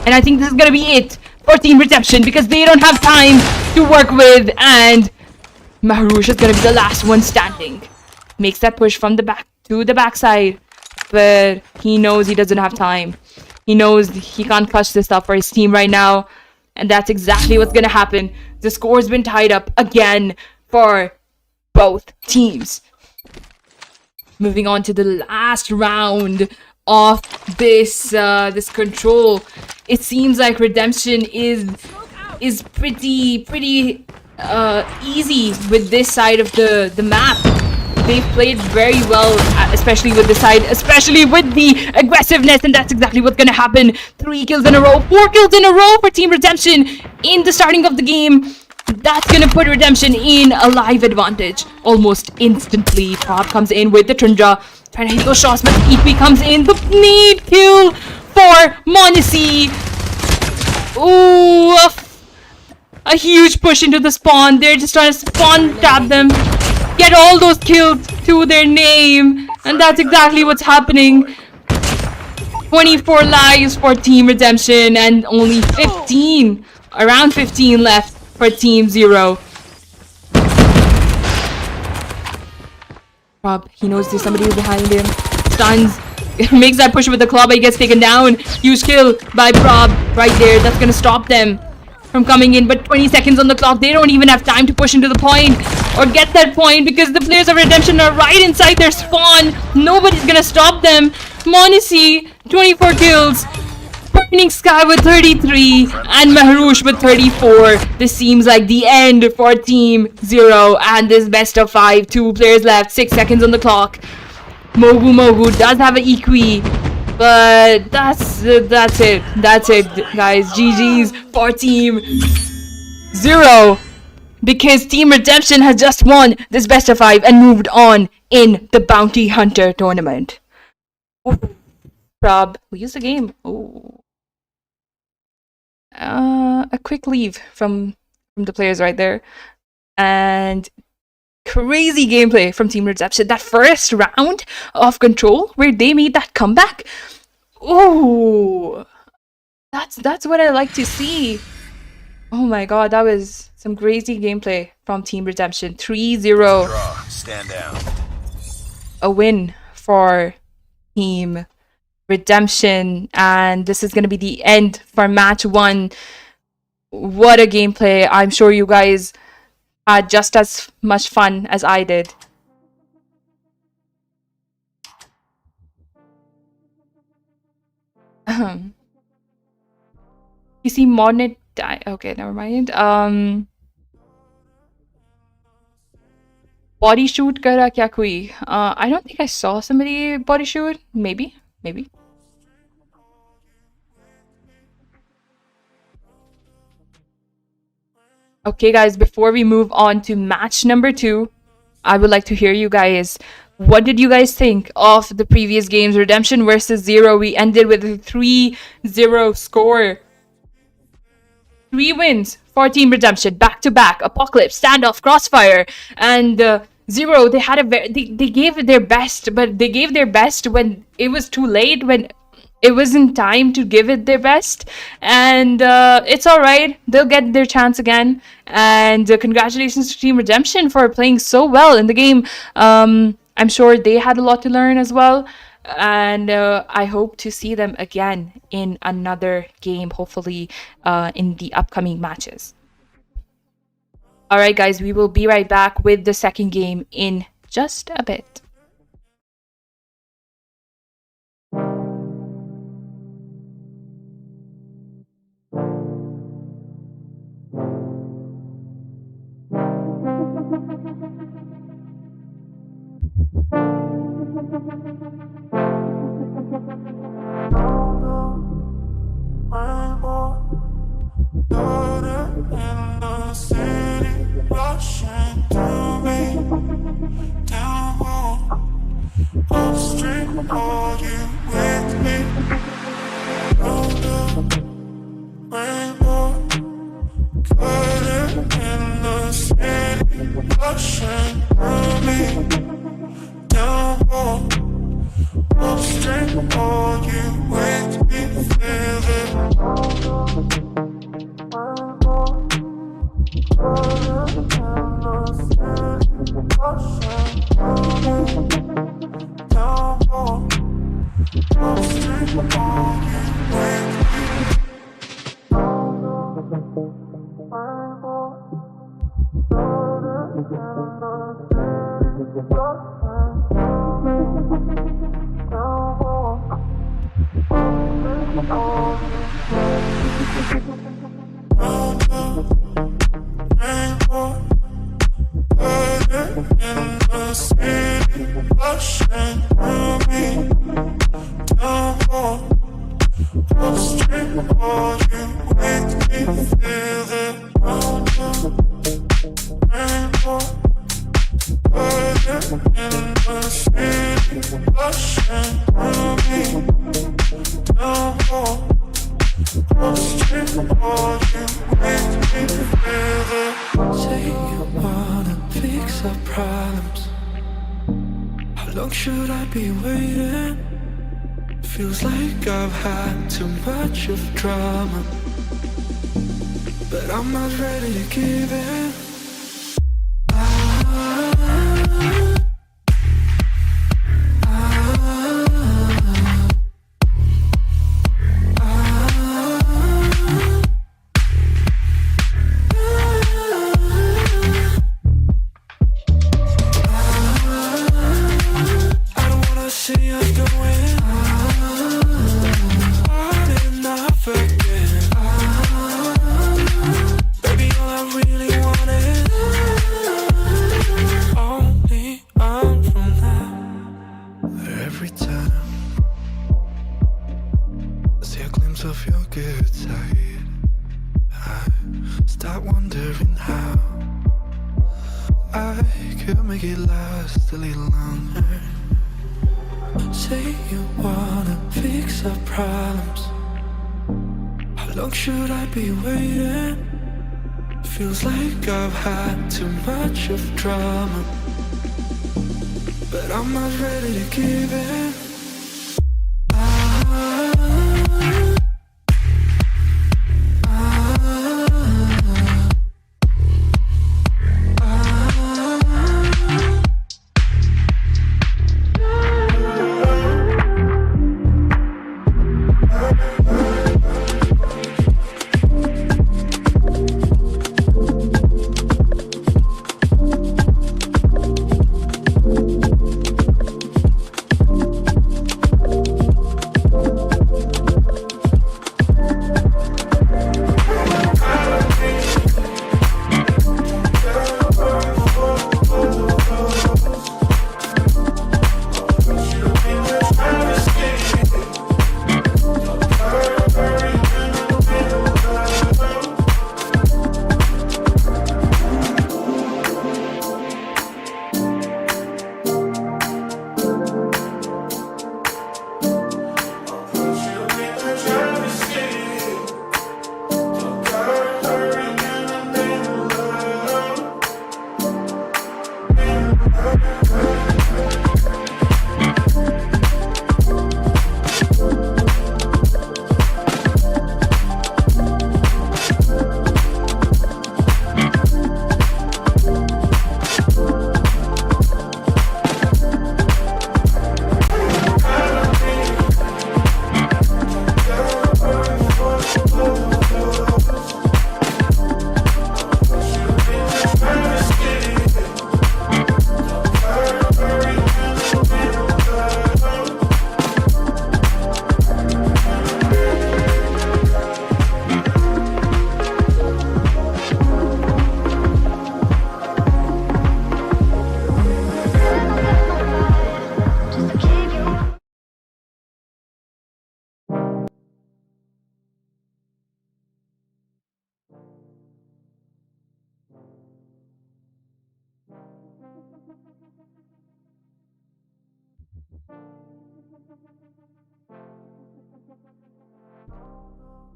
And I think this is gonna be it for Team Redemption because they don't have time to work with, and Maharush is gonna be the last one standing. Makes that push from the back to the backside, but he knows he doesn't have time. He knows he can't clutch this up for his team right now. And that's exactly what's gonna happen. The score's been tied up again for both teams. Moving on to the last round of this control. It seems like Redemption is pretty easy with this side of the map. They've played very well, especially with the side, especially with the aggressiveness, and that's exactly what's gonna happen. 3 kills in a row, 4 kills in a row for Team Redemption in the starting of the game. That's gonna put Redemption in a live advantage almost instantly. Prob comes in with the Tundra, trying to hit those shots, but EP comes in. The need kill for Monacy. Ooh, a huge push into the spawn. They're just trying to spawn tap them. Get all those kills to their name, and that's exactly what's happening. 24 lives for Team Redemption and only around 15 left for Team Zero. Rob, he knows there's somebody behind him. Stuns, makes that push with the club, but he gets taken down. Huge kill by Rob right there. That's gonna stop them from coming in, but 20 seconds on the clock. They don't even have time to push into the point or get that point because the players of Redemption are right inside their spawn. Nobody's gonna stop them. Monacy, 24 kills. Burning Sky with 33 and Maharush with 34. This seems like the end for Team Zero and this best of 5. 2 players left, 6 seconds on the clock. Mogu does have an EQ, but that's it. That's it, guys. GG's for Team Zero, because Team Redemption has just won this best of 5 and moved on in the Bounty Hunter tournament. Ooh. Prob, we use the game. Ooh. A quick leave from the players right there, and crazy gameplay from Team Redemption. That first round of control where they made that comeback. Ooh, that's what I like to see. Oh my god, that was some crazy gameplay from Team Redemption. 3-0. Stand down. A win for Team redemption, and this is going to be the end for match 1. What a gameplay. I'm sure you guys had just as much fun as I did. You see Monet die. Okay, never mind. Body shoot kara kya koi? I don't think I saw somebody body shoot. Maybe. Okay, guys, before we move on to match number 2, I would like to hear you guys. What did you guys think of the previous games? Redemption versus Zero. We ended with a 3-0 score. 3 wins for Team Redemption, back-to-back, Apocalypse, Standoff, Crossfire, and Zero. They had they gave their best, but they gave their best when it was too late, when it wasn't time to give it their best, and it's all right. They'll get their chance again, and congratulations to Team Redemption for playing so well in the game. I'm sure they had a lot to learn as well, and I hope to see them again in another game, hopefully in the upcoming matches. All right, guys, we will be right back with the second game in just a bit.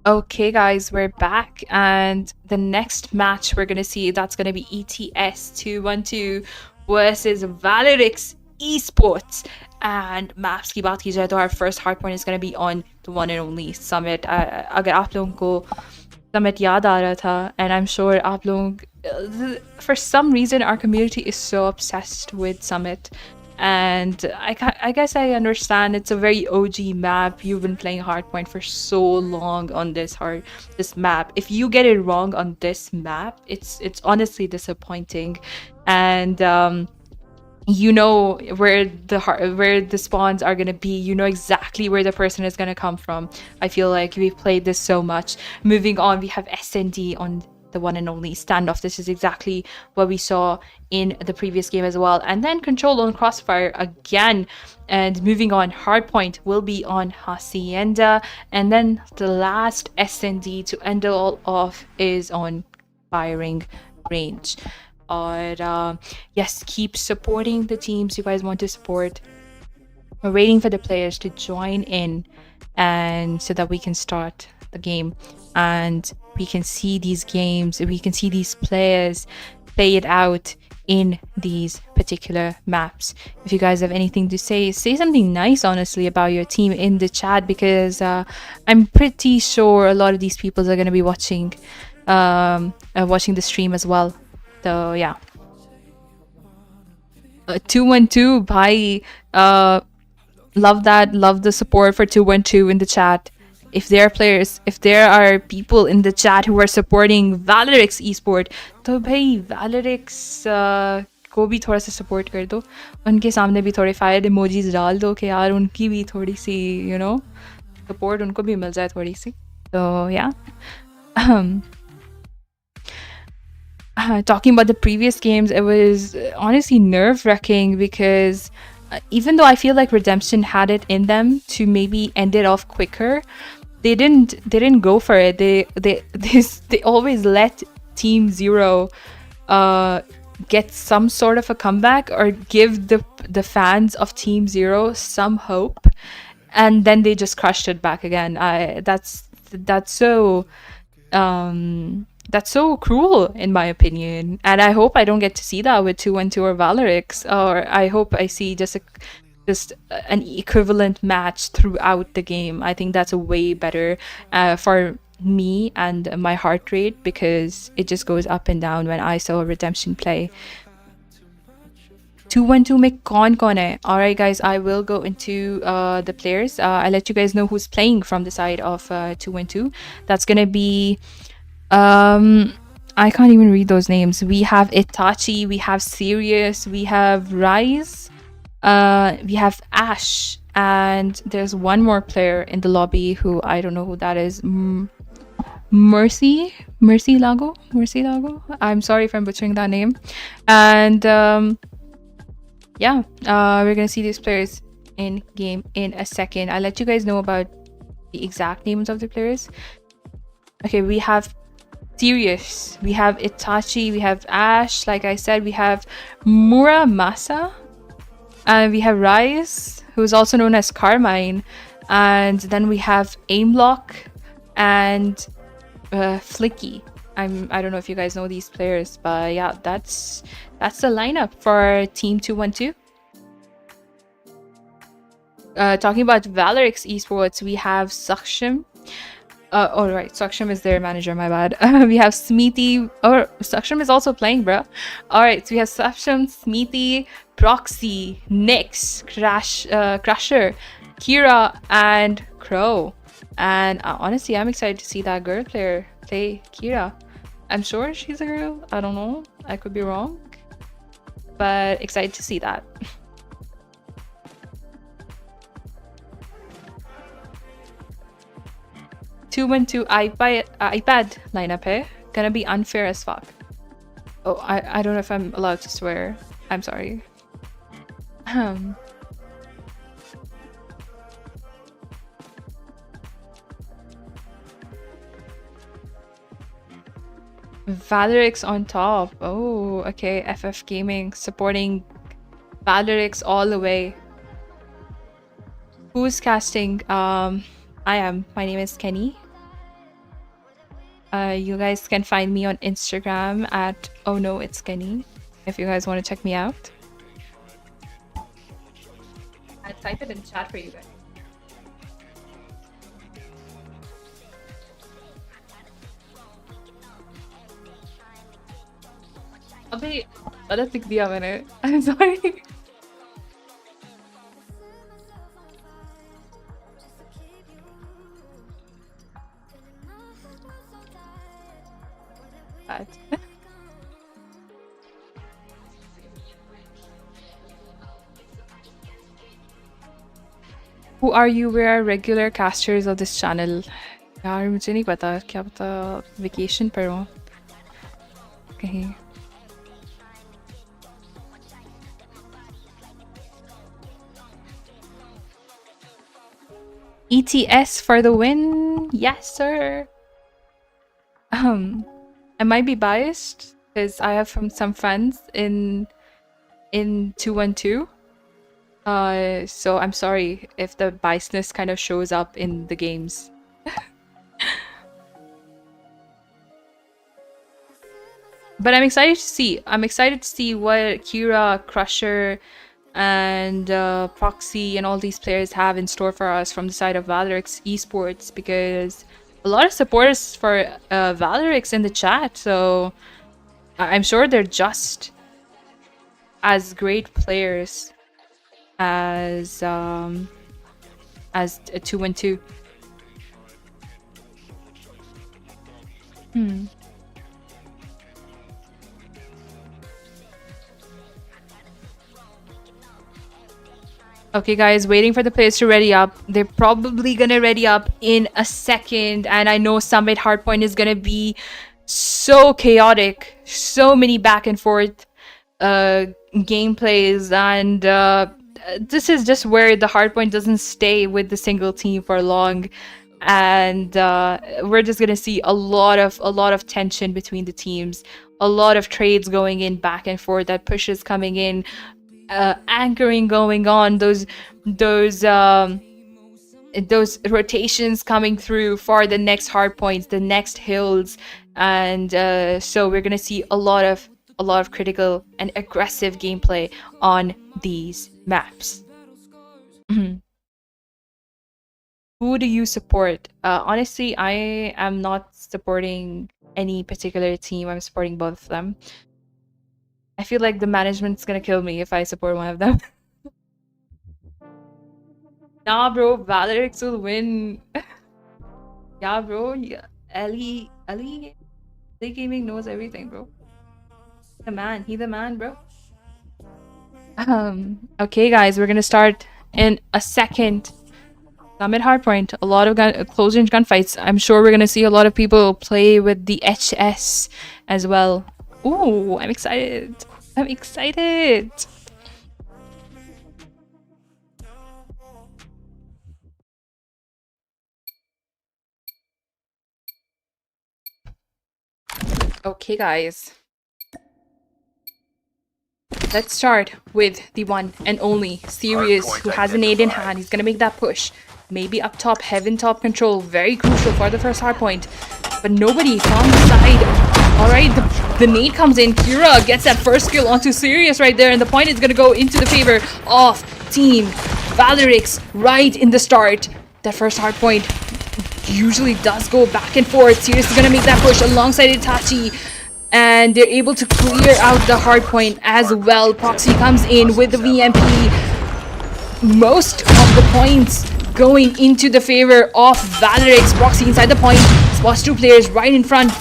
Okay, guys, we're back, and the next match we're gonna see, that's gonna be ETS212 versus ValoriX Esports. And maps की बात की जाए तो our first hardpoint is gonna be on the one and only Summit. अगर आप लोगों को Summit याद आ रहा था, and I'm sure आप लोग, for some reason our community is so obsessed with Summit. And I guess I understand, it's a very OG map. You've been playing Hardpoint for so long on this map. If you get it wrong on this map, it's honestly disappointing. And you know where the spawns are gonna be. You know exactly where the person is gonna come from. I feel like we've played this so much. Moving on, we have SND on the one and only standoff. This is exactly what we saw in the previous game as well. And then control on crossfire again. And moving on, hardpoint will be on Hacienda. And then the last SND to end it all off is on firing range. Or yes, keep supporting the teams you guys want to support. We're waiting for the players to join in, and so that we can start the game and we can see these games, we can see these players play it out in these particular maps. If you guys have anything to say something nice honestly about your team in the chat, because I'm pretty sure a lot of these people are going to be watching the stream as well. So yeah, 212 bhai, love the support for 212 in the chat. If there are people in the chat who are supporting ValoriX Esports, तो भाई ValoriX को भी थोड़ा सा support कर दो, उनके सामने भी थोड़े fire emojis डाल दो कि यार उनकी भी थोड़ी सी support उनको भी मिल जाए थोड़ी सी. So yeah. Talking about the previous games, it was honestly nerve-wracking because even though I feel like Redemption had it in them to maybe end it off quicker, they didn't go for it. They always let Team Zero get some sort of a comeback or give the fans of Team Zero some hope, and then they just crushed it back again. That's so cruel in my opinion, and I hope I don't get to see that with 212 or ValoriX, or I hope I see just an equivalent match throughout the game. I think that's a way better for me and my heart rate, because it just goes up and down when I saw Redemption play. 212 mein kaun hai? Alright guys, I will go into the players. I'll let you guys know who's playing from the side of 212. That's gonna be I can't even read those names. We have Itachi, we have Sirius, we have Rise, we have Ash, and there's one more player in the lobby who I don't know who that is. Mercy Lago. I'm sorry if I'm butchering that name. And yeah, we're gonna see these players in game in a second. I'll let you guys know about the exact names of the players. Okay, we have Sirius, we have Itachi, we have Ash, like I said, we have Muramasa, and we have Rise, who is also known as Carmine, and then we have Aimlock and Flicky. I don't know if you guys know these players, but yeah, that's that's the lineup for Team 212. Talking about ValoriX Esports, we have Saksham. Oh, right. Saksham is their manager, my bad. We have Smithy. Oh, Saksham is also playing, bro. Alright, so we have Saksham, Smithy, Proxy, Nyx, Crusher, Kira, and Crow. And honestly, I'm excited to see that girl player play Kira. I'm sure she's a girl. I don't know. I could be wrong. But excited to see that. 212 iPad lineup hai. Gonna be unfair as fuck. Oh, I don't know if I'm allowed to swear. I'm sorry. ValoriX on top. Oh, okay. FF Gaming supporting ValoriX all the way. Who's casting? I am. My name is Kenny. You guys can find me on Instagram at oh no it's Kenny if you guys want to check me out. I'll type it in chat for you guys. अबे गलत लिख दिया मैंने. I'm sorry. Who are you? We are regular casters of this channel. यार मुझे नहीं पता क्या पता vacation पर हूँ कहीं. ETS for the win. Yes, sir. I might be biased because I have some friends in 212. So I'm sorry if the biasness kind of shows up in the games. But I'm excited to see. I'm excited to see what Kira, Crusher, and Proxy and all these players have in store for us from the side of ValoriX Esports, because a lot of supporters for ValoriX in the chat, so I'm sure they're just as great players as 212. Okay guys, waiting for the players to ready up. They're probably gonna ready up in a second, and I know Summit Hardpoint is gonna be so chaotic, so many back and forth gameplays, and this is just where the Hardpoint doesn't stay with the single team for long, and we're just gonna see a lot of tension between the teams, a lot of trades going in back and forth, that pushes coming in, anchoring going on, those rotations coming through for the next hard points, the next hills, and so we're gonna see a lot of critical and aggressive gameplay on these maps. Who do you support? Honestly, I am not supporting any particular team. I'm supporting both of them. I feel like the management's gonna kill me if I support one of them. Nah, bro, ValoriX will win. Yeah, bro. Yeah. Ellie Gaming knows everything, bro. The man. He the man, bro. Okay, guys, we're gonna start in a second. Summit Hardpoint. A lot of close range gunfights. I'm sure we're gonna see a lot of people play with the HS as well. Ooh, I'm excited. I'm excited. Okay, guys. Let's start with the one and only Sirius, who has an aid in hand. He's gonna make that push. Maybe up top, Heaven top control. Very crucial for the first hard point. But nobody from the side Alright, the nade comes in. Kira gets that first kill onto Sirius right there, and the point is going to go into the favor of Team ValoriX right in the start. That first hard point usually does go back and forth. Sirius is going to make that push alongside Itachi, and they're able to clear out the hard point as well. Proxy comes in with the VMP. Most of the points going into the favor of ValoriX. Proxy inside the point, spots 2 players right in front,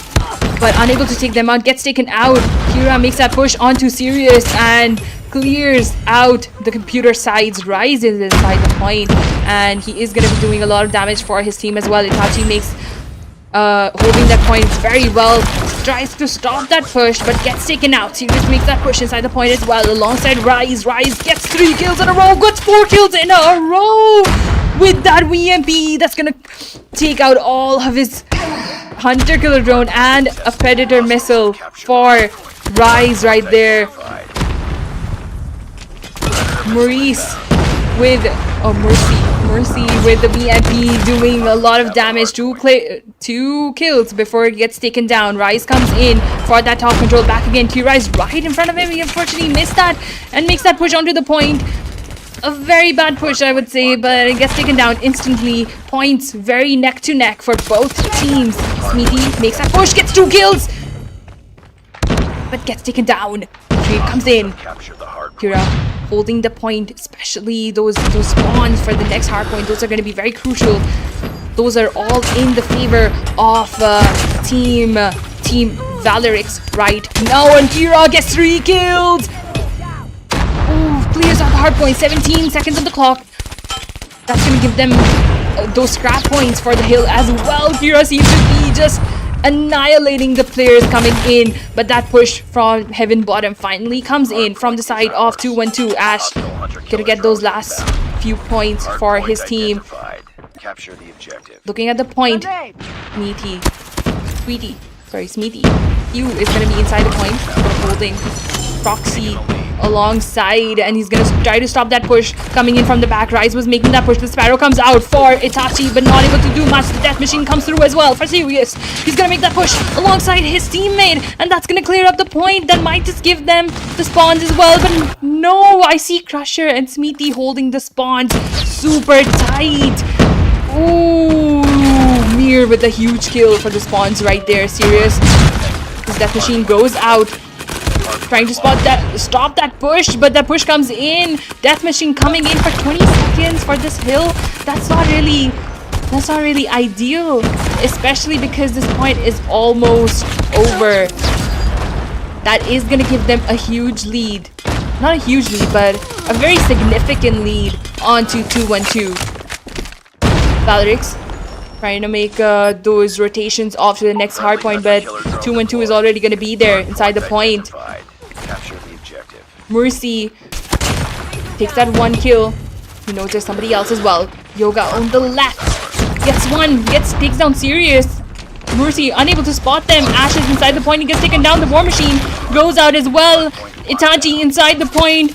but unable to take them out, gets taken out. Kira makes that push onto Sirius and clears out the computer sides. Rises inside the point, and he is going to be doing a lot of damage for his team as well. Itachi makes holding that point very well, tries to stop that push but gets taken out. Sirius makes that push inside the point as well alongside Rise. Rise gets 3 kills in a row, gets 4 kills in a row with that VMP. That's gonna take out all of his Hunter Killer Drone and a Predator Missile for Rise right there. Maurice with Mercy with the VMP doing a lot of damage. 2 kills before it gets taken down. Rise comes in for that top control. Back again. Kira is right in front of him. He unfortunately missed that and makes that push onto the point. A very bad push, I would say, but it gets taken down instantly. Points very neck to neck for both teams. Smithy makes that push, gets 2 kills, but gets taken down. Trade comes in. Kira holding the point, especially those spawns for the next hard point. Those are going to be very crucial. Those are all in the favor of Team ValoriX right now, and Kira gets 3 kills. Clears out the hard point. 17 seconds on the clock. That's going to give them those scrap points for the hill as well. Kira seems to be just annihilating the players coming in, but that push from Heaven Bottom finally comes in from the side of 212. Ash gonna get those last few points for his team. Looking at the point, Smithy. You is gonna be inside the point, holding Proxy alongside, and he's gonna try to stop that push coming in from the back. Rise was making that push. The Sparrow comes out for Itachi, but not able to do much. The Death Machine comes through as well for Sirius. He's gonna make that push alongside his teammate, and that's gonna clear up the point. That might just give them the spawns as well, but no, I see Crusher and Smithy holding the spawns super tight. Ooh, Mir with a huge kill for the spawns right there. Sirius, his Death Machine goes out, trying to stop that push, but that push comes in. Death Machine coming in for 20 seconds for this hill. That's not really ideal, especially because this point is almost over. That is gonna give them a huge lead. Not a huge lead, but a very significant lead onto 212. ValoriX trying to make those rotations off to the next hard point, but 212 is already going to be there inside the point. Mercy takes that 1 kill. He knows there's somebody else as well. Yoga on the left gets 1, takes down Sirius. Mercy unable to spot them. Ash is inside the point. He gets taken down. The War Machine goes out as well. Itachi inside the point,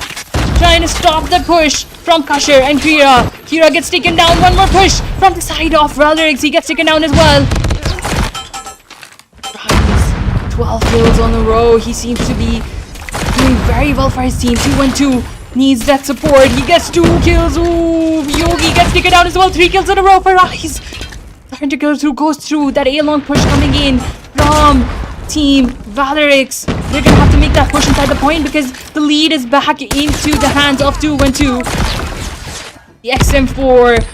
trying to stop the push from Crusher and Kira. Kira gets taken down. 1 more push from the side of ValoriX. He gets taken down as well. 12 kills on the row. He seems to be doing very well for his team. 212 needs that support. He gets 2 kills. Ooh, Yogi gets taken down as well. 3 kills in a row for Rise. The Hunter Killer goes through. That A-long push coming in from Team ValoriX. They're gonna have to make that push inside the point because the lead is back into the hands of 212. The XM4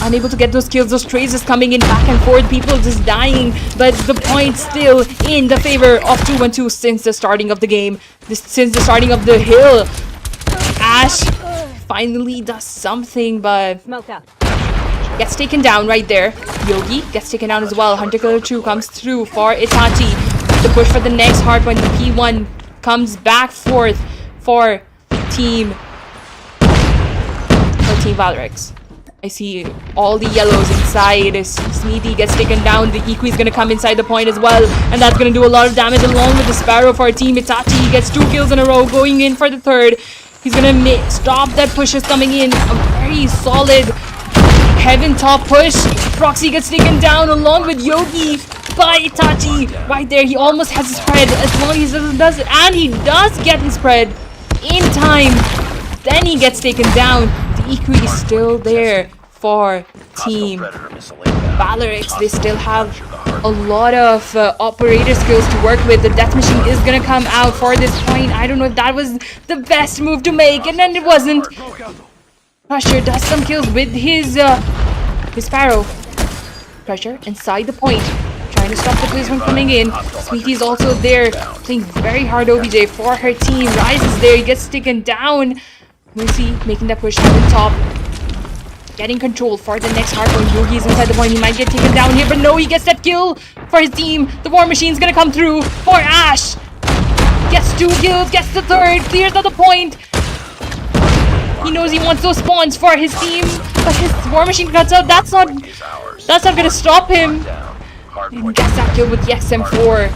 unable to get those kills. Those traces coming in back and forth. People just dying, but the point still in the favor of 212 since the starting of the game. Since the starting of the hill. Ash finally does something, but gets taken down right there. Yogi gets taken down as well. Hunter Killer 2 comes through for Itachi. The push for the next hard point. The P1 comes back forth for Team ValoriX. I see all the yellows inside. Smithy gets taken down. The Iku is going to come inside the point as well, and that's going to do a lot of damage along with the Sparrow for Team Itachi. He gets 2 kills in a row, going in for the third. He's going to stop that push is coming in. A very solid Heaven top push. Proxy gets taken down along with Yogi. by Itachi. Right there, he almost has his spread as long as he does it. And he does get his spread in time. Then he gets taken down. The EQ is still there for Team ValoriX. They still have a lot of operator skills to work with. The death machine is gonna come out for this point. I don't know if that was the best move to make, and then it wasn't. Crusher does some kills with his Sparrow. Crusher inside the point, trying to stop the players from coming in. Sweetie's also there, playing very hard OBJ for her team. Rises there, he gets taken down. Mercy making that push heaven top. Getting control for the next hardpoint. Yogi's inside the point. He might get taken down here, but no, he gets that kill for his team. The War Machine's gonna come through for Ash. Gets 2 kills, gets the 3rd, clears out the point. He knows he wants those spawns for his team, but his War Machine cuts out. That's not gonna stop him. And gets that kill with the XM4.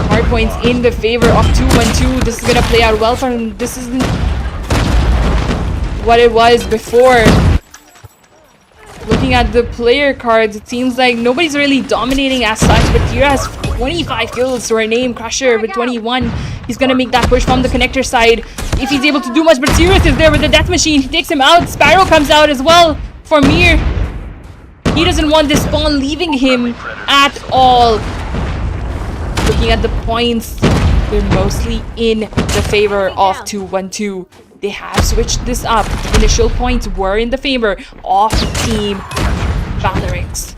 Hardpoints in the favor of 212. This is gonna play out well for him. This isn't what it was before. Looking at the player cards, it seems like nobody's really dominating as such, but Kira has 25 kills to her name. Crusher with 21. He's gonna make that push from the connector side if he's able to do much, but Sirius is there with the death machine. He takes him out. Sparrow comes out as well for Mir. He doesn't want this spawn leaving him at all. Looking at the points, they're mostly in the favor of 212. They have switched this up. Initial points were in the favor of Team ValoriX.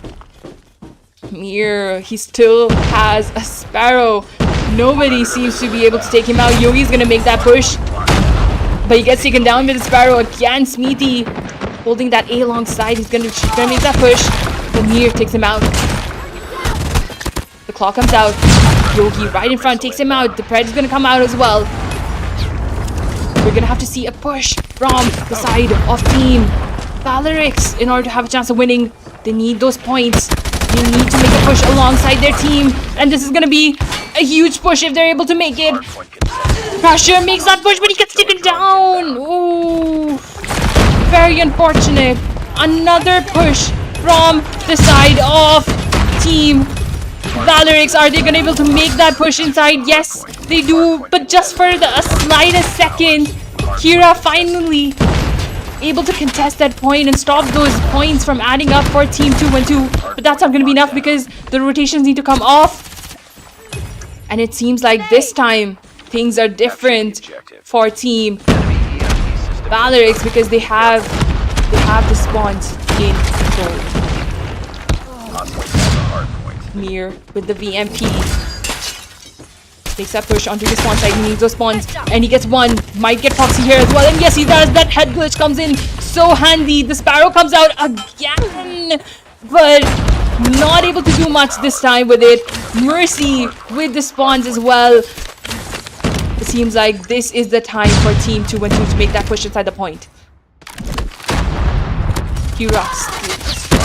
Mir, he still has a Sparrow. Nobody seems to be able to take him out. Yogi's gonna make that push, but he gets taken down with the Sparrow again. Smithy holding that A alongside. She's gonna make that push, but Mir takes him out. The claw comes out. Yogi right in front takes him out. The Pred is gonna come out as well. We're gonna have to see a push from the side of Team ValoriX in order to have a chance of winning. They need those points. They need to make a push alongside their team, and this is gonna be a huge push if they're able to make it. Crusher makes that push, but he gets taken down. Ooh, very unfortunate. Another push from the side of Team ValoriX. Are they gonna be able to make that push inside? Yes, they do, but just for the slightest second. Kira finally able to contest that point and stop those points from adding up for Team 212. But that's not gonna be enough because the rotations need to come off. And it seems like this time things are different for Team ValoriX because they have the spawns in control. Mir with the VMP makes that push onto the spawn side. He needs those spawns and he gets one. Might get Foxy here as well, and yes he does. That head glitch comes in so handy. The Sparrow comes out again, but not able to do much this time with it. Mercy with the spawns as well. It seems like this is the time for Team 212 to make that push inside the point. Kira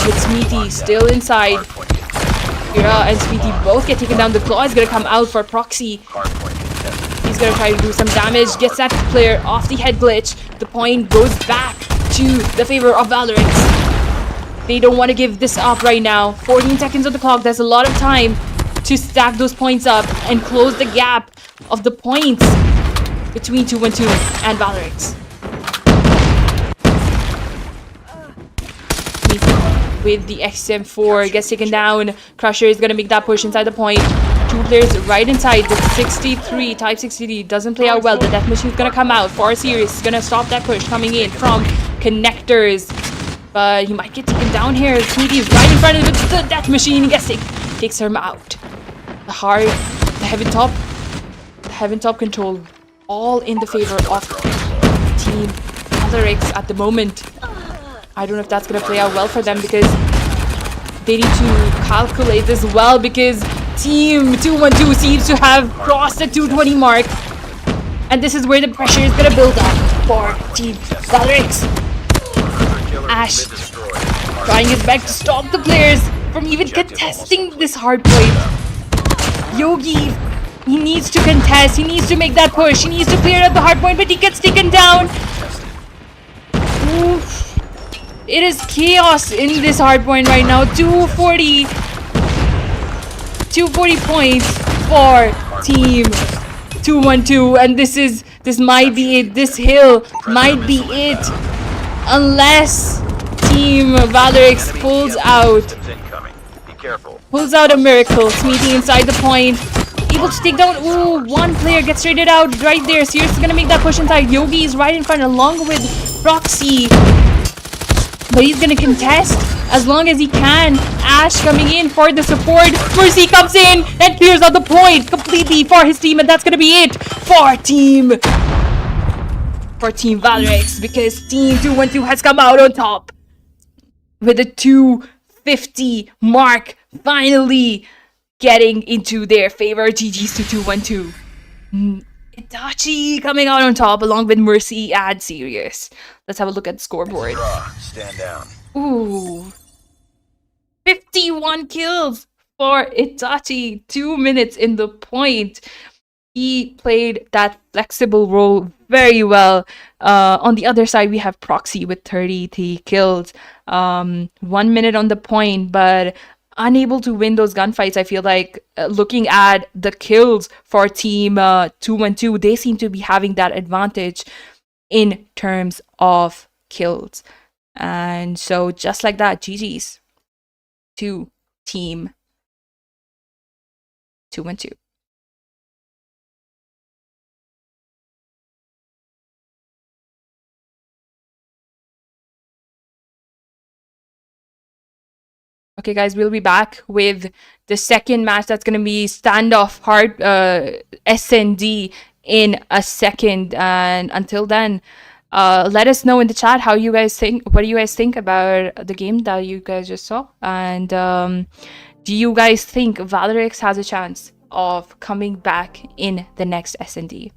with Smithy still inside. Kira and Sweetie both get taken down. The claw is gonna come out for Proxy. He's gonna try to do some damage. Gets that player off the head glitch. The point goes back to the favor of ValoriX. They don't want to give this up right now. 14 seconds on the clock. There's a lot of time to stack those points up and close the gap of the points between 212 and ValoriX. With the XM4 gets taken down. Crusher is gonna make that push inside the point. 2 players right inside. The 63 type 63 doesn't play out well. The death machine is gonna come out for a series. It's gonna stop that push coming in from connectors, but he might get taken down here. Sweetie is right in front of the death machine. He takes him out. The heaven top control, all in the favor of Team ValoriX at the moment. I don't know if that's going to play out well for them because they need to calculate this well because Team 212 seems to have crossed the 220 mark. And this is where the pressure is going to build up for Team ValoriX. Ash trying his best to stop the players from even contesting this hard point. Yogi, he needs to contest. He needs to make that push. He needs to clear out the hard point, but he gets taken down. Oof. It is chaos in this hardpoint right now. 240. 240 points for Team 212, and this might be it. This hill might be it, unless Team ValoriX pulls out a miracle. Smithy inside the point, able to take down. Ooh, one player gets traded out right there. Sears is gonna make that push inside. Yogi is right in front along with Proxy, but he's gonna contest as long as he can. Ash coming in for the support. Mercy comes in and clears out the point completely for his team, and that's gonna be it for Team ValoriX, because Team 212 has come out on top with a 250 mark, finally getting into their favor. GG's to 212. Itachi coming out on top along with Mercy and Sirius. Let's have a look at the scoreboard. Stand down. Ooh. 51 kills for Itachi. 2 minutes in the point. He played that flexible role very well. On the other side, we have Proxy with 33 kills. 1 minute on the point, but unable to win those gunfights. I feel like looking at the kills for Team 212, they seem to be having that advantage in terms of kills. And so just like that, GG's to Team 212. Okay, guys, we'll be back with the second match. That's going to be standoff hard SND in a second. And until then, let us know in the chat how you guys think. What do you guys think about the game that you guys just saw? And do you guys think ValoriX has a chance of coming back in the next SND?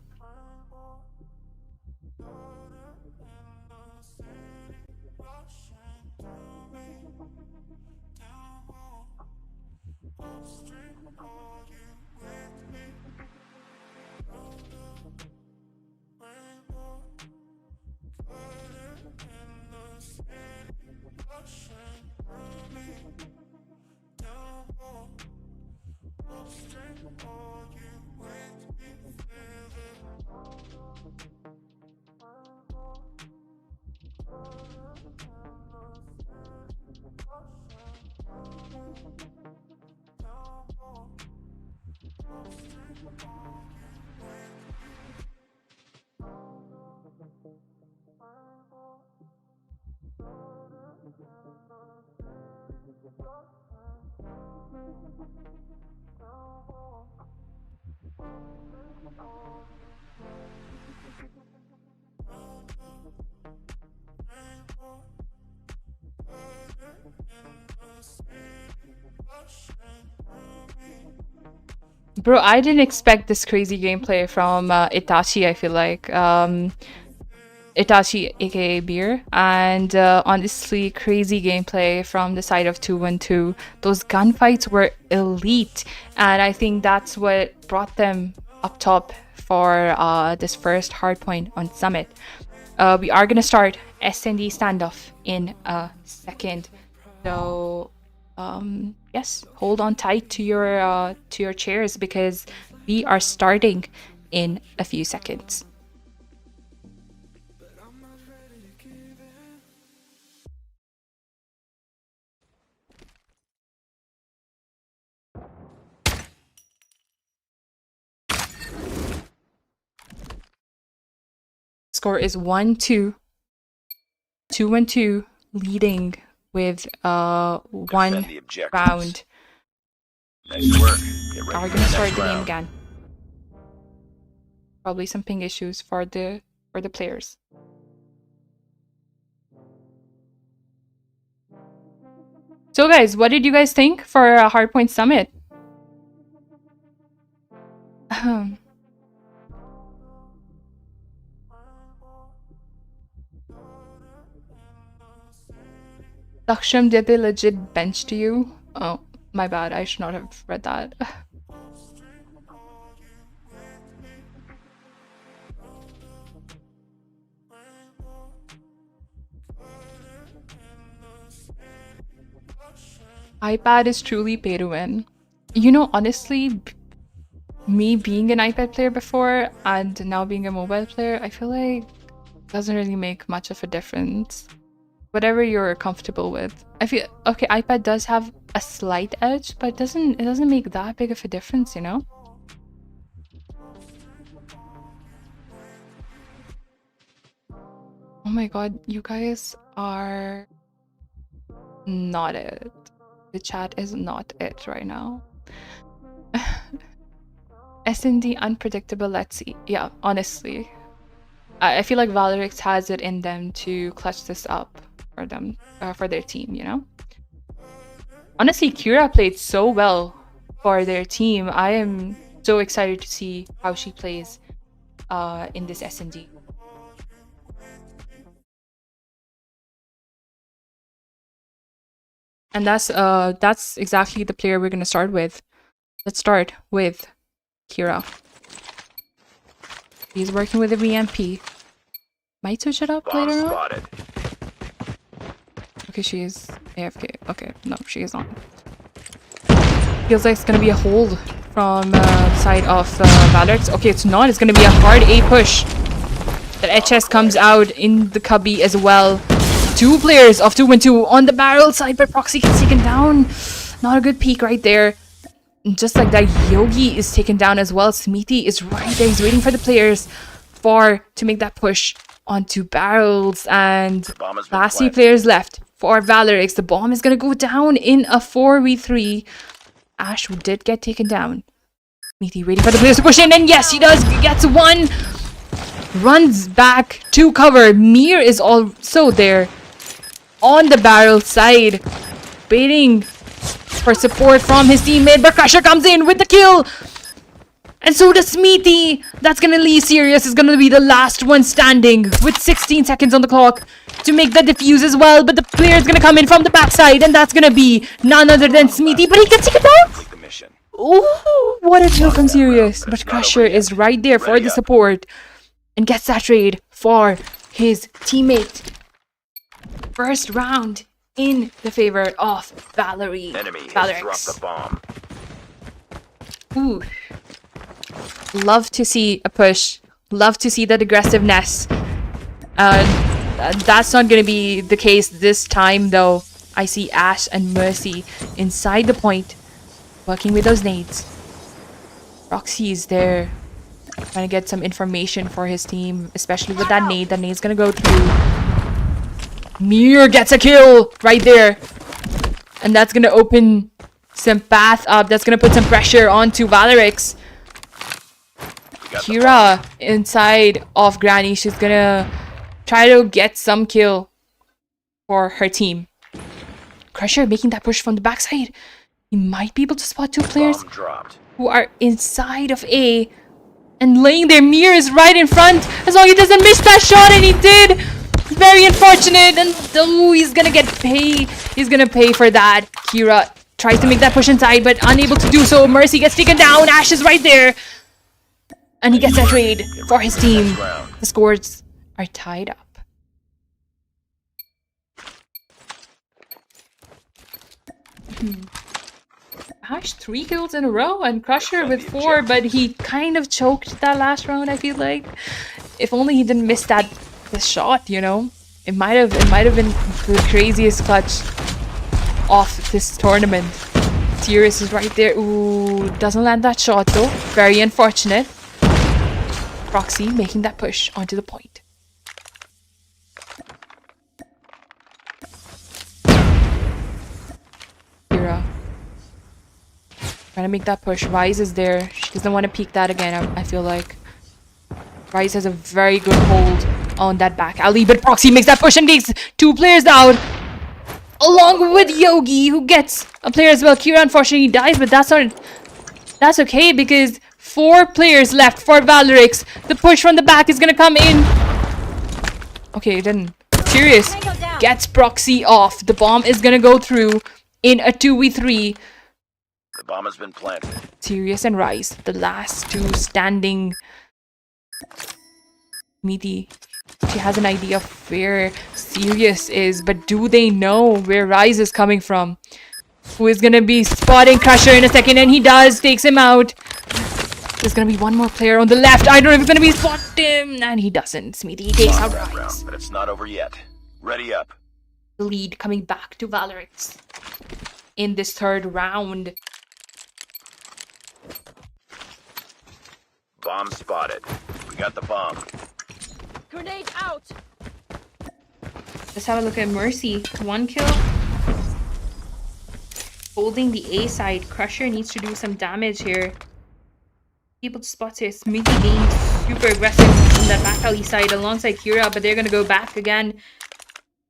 Bro, I didn't expect this crazy gameplay from Itachi, I feel like. Itachi, aka Beer. And honestly, crazy gameplay from the side of 212. Those gunfights were elite. And I think that's what brought them up top for this first hardpoint on Summit. We are going to start SND standoff in a second. So... yes, hold on tight to your chairs because we are starting in a few seconds. Score is 1-2. 2-2 leading with one round. Nice work. Get Are we ready for gonna the start next the game round. again? Probably some ping issues for the players. So guys, what did you guys think for a Hardpoint Summit? Daksham, did they legit bench to you? Oh, my bad. I should not have read that. iPad is truly pay to win. You know, honestly, me being an iPad player before and now being a mobile player, I feel like it doesn't really make much of a difference. Whatever you're comfortable with. I feel okay, iPad does have a slight edge, but it doesn't make that big of a difference, you know? Oh my god, you guys are not it. The chat is not it right now. S&D unpredictable, let's see. Yeah, honestly. I feel like ValoriX has it in them to clutch this up for them, for their team, you know? Honestly, Kira played so well for their team. I am so excited to see how she plays in this S&D. And that's exactly the player we're gonna start with. Let's start with Kira. He's working with a VMP. Might switch it up Bomb later on. spotted. Okay, she is AFK. Okay, no, she is not. Feels like it's gonna be a hold from the side of ValoriX. Okay, it's not. It's gonna be a hard A push. That HS comes out in the cubby as well. Two players of 212 on the barrel side, but Proxy gets taken down. Not a good peek right there. And just like that, Yogi is taken down as well. Smithy is right there. He's waiting for the players to make that push onto barrels. And last 3 players left for ValoriX. The bomb is going to go down in a 4v3. Ash did get taken down. Smithy waiting for the players to push in. And yes, he does. Gets one. Runs back to cover. Mir is also there on the barrel side, waiting for support from his teammate, but Crusher comes in with the kill! And so does Smithy! That's gonna leave Sirius is gonna be the last one standing with 16 seconds on the clock to make the defuse as well, but the player is gonna come in from the backside, and that's gonna be none other than Smithy, but he gets taken down! Ooh, what a kill from Sirius, but Crusher is right there for the support and gets that trade for his teammate. First round in the favor of ValoriX. Drop the bomb. Ooh. Love to see a push. Love to see that aggressiveness. That's not going to be the case this time, though. I see Ash and Mercy inside the point, working with those nades. Roxy is there, trying to get some information for his team, especially with that nade. That nade's going to go through. Mir gets a kill right there. And that's going to open some path up. That's going to put some pressure onto ValoriX. Kira inside of Granny. She's going to try to get some kill for her team. Crusher making that push from the backside. He might be able to spot 2 players who are inside of A. And laying there, Mir is right in front. As long as he doesn't miss that shot, and he did. Very unfortunate, and oh, he's gonna get paid. He's gonna pay for that. Kira tries to make that push inside, but unable to do so. Mercy gets taken down. Ash is right there, and he gets that trade for his team. The scores are tied up. Ash 3 kills in a row, and Crusher with 4, but he kind of choked that last round. I feel like if only he didn't miss the shot, you know, it might have been the craziest clutch of this tournament. Sirius is right there. Ooh, doesn't land that shot though. Very unfortunate. Proxy making that push onto the point. Kira trying to make that push. Rise is there. She doesn't want to peek that again. I feel like Rise has a very good hold on that back alley, but Proxy makes that push and takes 2 players down, along with Yogi, who gets a player as well. Kira unfortunately dies, but that's okay because 4 players left for ValoriX. The push from the back is gonna come in. Okay, then Sirius gets Proxy off. The bomb is gonna go through in a 2v3. The bomb has been planted. Sirius and Rise, the last 2 standing. Meaty. She has an idea of where Sirius is, but do they know where Rise is coming from? who is gonna be spotting Crusher in a second, and he does, takes him out. There's gonna be one more player on the left. I don't know if he's gonna be spot him, and he doesn't. Smithy takes out That Rise. round, but it's not over yet. Ready up. The lead coming back to ValoriX in this third round. Bomb spotted. We got the bomb. Grenade out! Let's have a look at Mercy. 1 kill. Holding the A side. Crusher needs to do some damage here. Able to spot here. Smithy being super aggressive on that back alley side alongside Kira, but they're gonna go back again.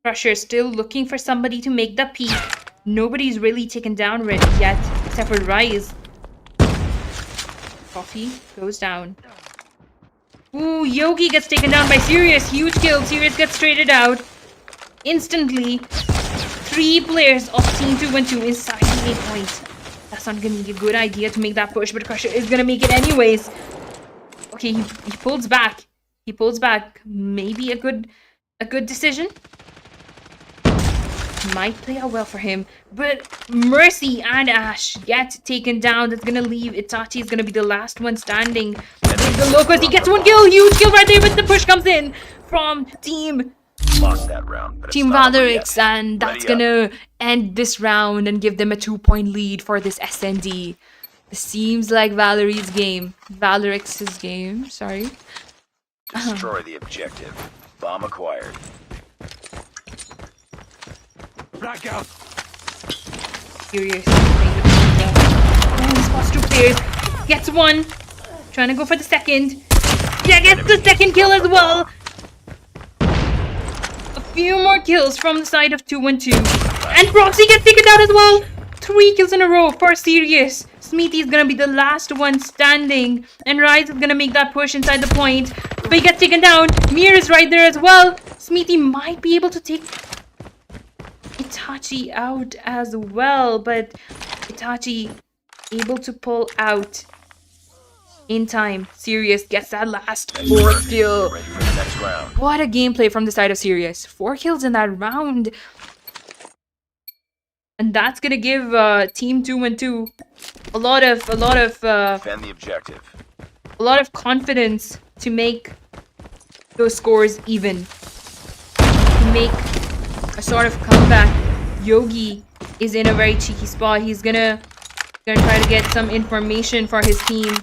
Crusher still looking for somebody to make the peak. Nobody's really taken down yet, except for Rise. Coffee goes down. Ooh, Yogi gets taken down by Sirius. Huge kill. Sirius gets traded out. Instantly, 3 players of Team 212 inside the 8 points. That's not gonna be a good idea to make that push, but Crusher is gonna make it anyways. Okay, he pulls back. He pulls back. Maybe a good decision. Might play out well for him, but Mercy and Ash get taken down. That's gonna leave Itachi is gonna be the last one standing. With the Locust, he gets 1 kill. Huge kill right there, but the push comes in from Team Lost that round, but it's Team not over ValoriX, yet. and that's Ready gonna end this round and give them a 2-point lead for this SND. This seems like ValorX's game. ValoriX's game, sorry. Destroy the objective. Bomb acquired. Blackout. Furious. Oh, he spots 2 players. Gets 1. Trying to go for the second. Yeah, gets the second kill as well. A few more kills from the side of 212. And Proxy gets taken down as well. 3 kills in a row for Sirius. Smithy is gonna be the last one standing. And Rise is gonna make that push inside the point. But he gets taken down. Mir is right there as well. Smithy might be able to take Itachi out as well, but Itachi able to pull out in time. Sirius gets that last 4th kill. Ready for the next round. What a gameplay from the side of Sirius. 4 kills in that round. And that's gonna give Team 212 a lot of Defend the objective. a lot of confidence to make those scores even. To make a sort of comeback. Yogi is in a very cheeky spot. He's gonna try to get some information for his team.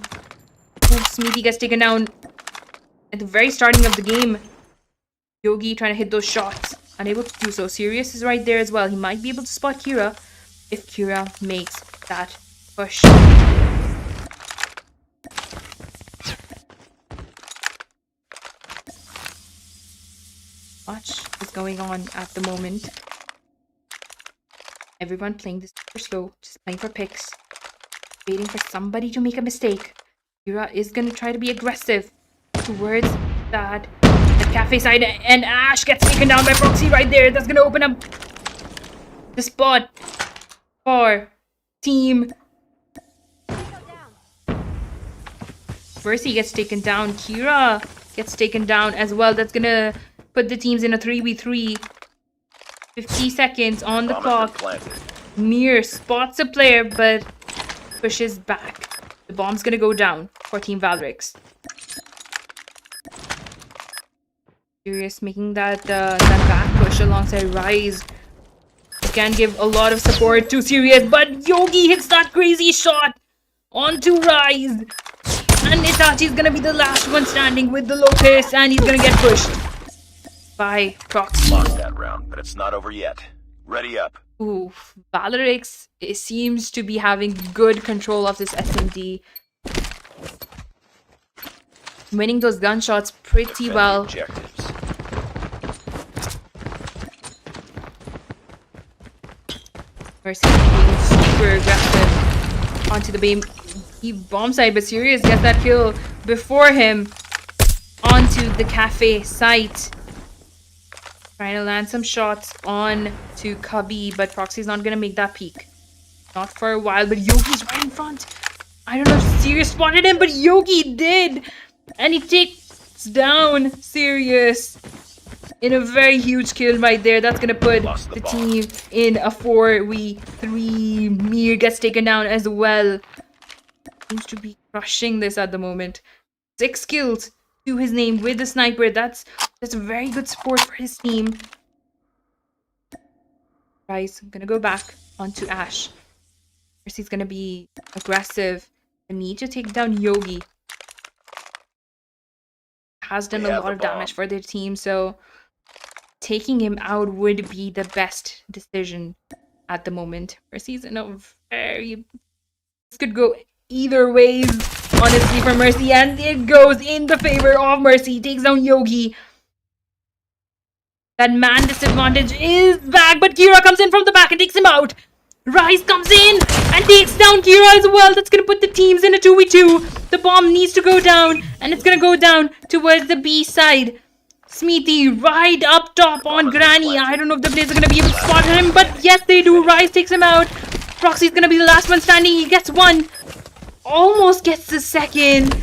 Ooh, Smithy gets taken down at the very starting of the game. Yogi trying to hit those shots. Unable to do so. Sirius is right there as well. He might be able to spot Kira if Kira makes that push. Much is going on at the moment. Everyone playing this super slow, just playing for picks, waiting for somebody to make a mistake. Kira is gonna try to be aggressive towards that cafe side, and Ash gets taken down by Proxy right there. That's gonna open up the spot for Team. Mercy gets taken down. Kira gets taken down as well. That's gonna put the teams in a 3v3. 50 seconds on the Bomb has been clock. planted. Mir spots a player, but pushes back. The bomb's gonna go down for Team ValoriX. Sirius making that back push alongside Rise. Can give a lot of support to Sirius, but Yogi hits that crazy shot onto Rise. And Itachi's gonna be the last one standing with the Locust, and he's gonna get pushed by Proxy. Lost that round, but it's not over yet. Ready up. Ooh, ValoriX seems to be having good control of this SMD. Winning those gunshots pretty Defend the well. objectives. Mercy being super aggressive onto the bomb side, but Sirius gets that kill before him onto the cafe site. Trying to land some shots on to Cubby, but Proxy's not gonna make that peak. Not for a while, but Yogi's right in front. I don't know if Sirius spotted him, but Yogi did! And he takes down Sirius. in a very huge kill right there. That's gonna put Lost the the bomb. team in a 4v3. Mir gets taken down as well. Seems to be crushing this at the moment. 6 kills to his name with the sniper. That's very good support for his team. Guys, I'm gonna go back onto Ash. First, he's gonna be aggressive. I need to take down Yogi. Has done They a have lot the of damage bomb. for their team, so taking him out would be the best decision at the moment. Mercy's in a very... This could go either ways, honestly, for Mercy, and it goes in the favor of Mercy. Takes down Yogi. That man disadvantage is back, but Kira comes in from the back and takes him out. Rise comes in and takes down Kira as well. That's going to put the teams in a 2v2. The bomb needs to go down, and it's going to go down towards the B side. Smithy right up top on Granny. I don't know if the players are going to be able to spot him, but yes, they do. Rise takes him out. Proxy's going to be the last one standing. He gets one. Almost gets the second.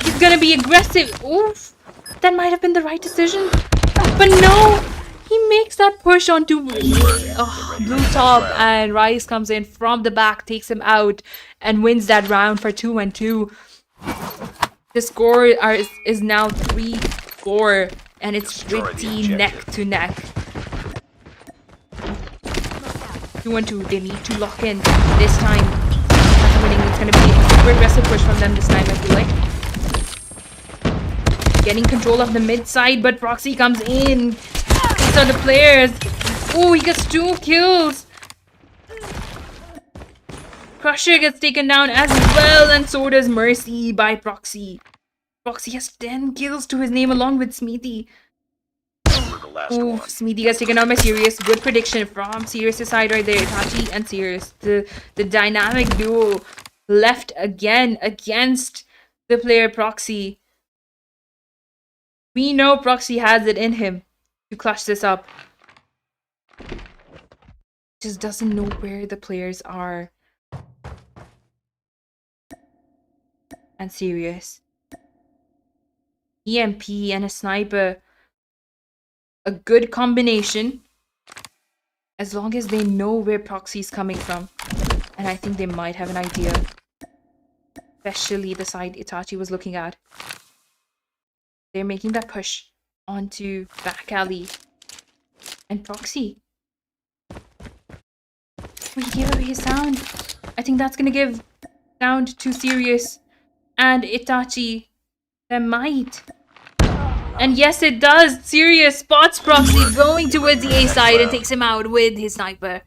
He's going to be aggressive. Oof. That might have been the right decision. But no. He makes that push onto blue top, and Rice comes in from the back, takes him out, and wins that round for 2-2. The score is now 3-4, and it's pretty neck to neck. 2-2. They need to lock in this time. After winning, it's going to be a super aggressive push from them this time, I feel like. Getting control of the mid side, but Proxy comes in. These are the players. Oh, he gets 2 kills. Crusher gets taken down as well, and so does Mercy by Proxy. Proxy has 10 kills to his name along with Smithy. We're the last Oh, one. Smithy gets taken down by Sirius. Good prediction from Sirius' side right there. Itachi and Sirius. The dynamic duo left again against the player Proxy. We know Proxy has it in him to clutch this up. Just doesn't know where the players are. And Sirius. EMP and a sniper. A good combination. As long as they know where Proxy's coming from. And I think they might have an idea. Especially the side Itachi was looking at. They're making that push onto back alley. And Proxy. We gave away his sound. I think that's gonna give sound to Sirius and Itachi. They might. And yes, it does. Sirius spots Proxy going towards the A side and takes him out with his sniper.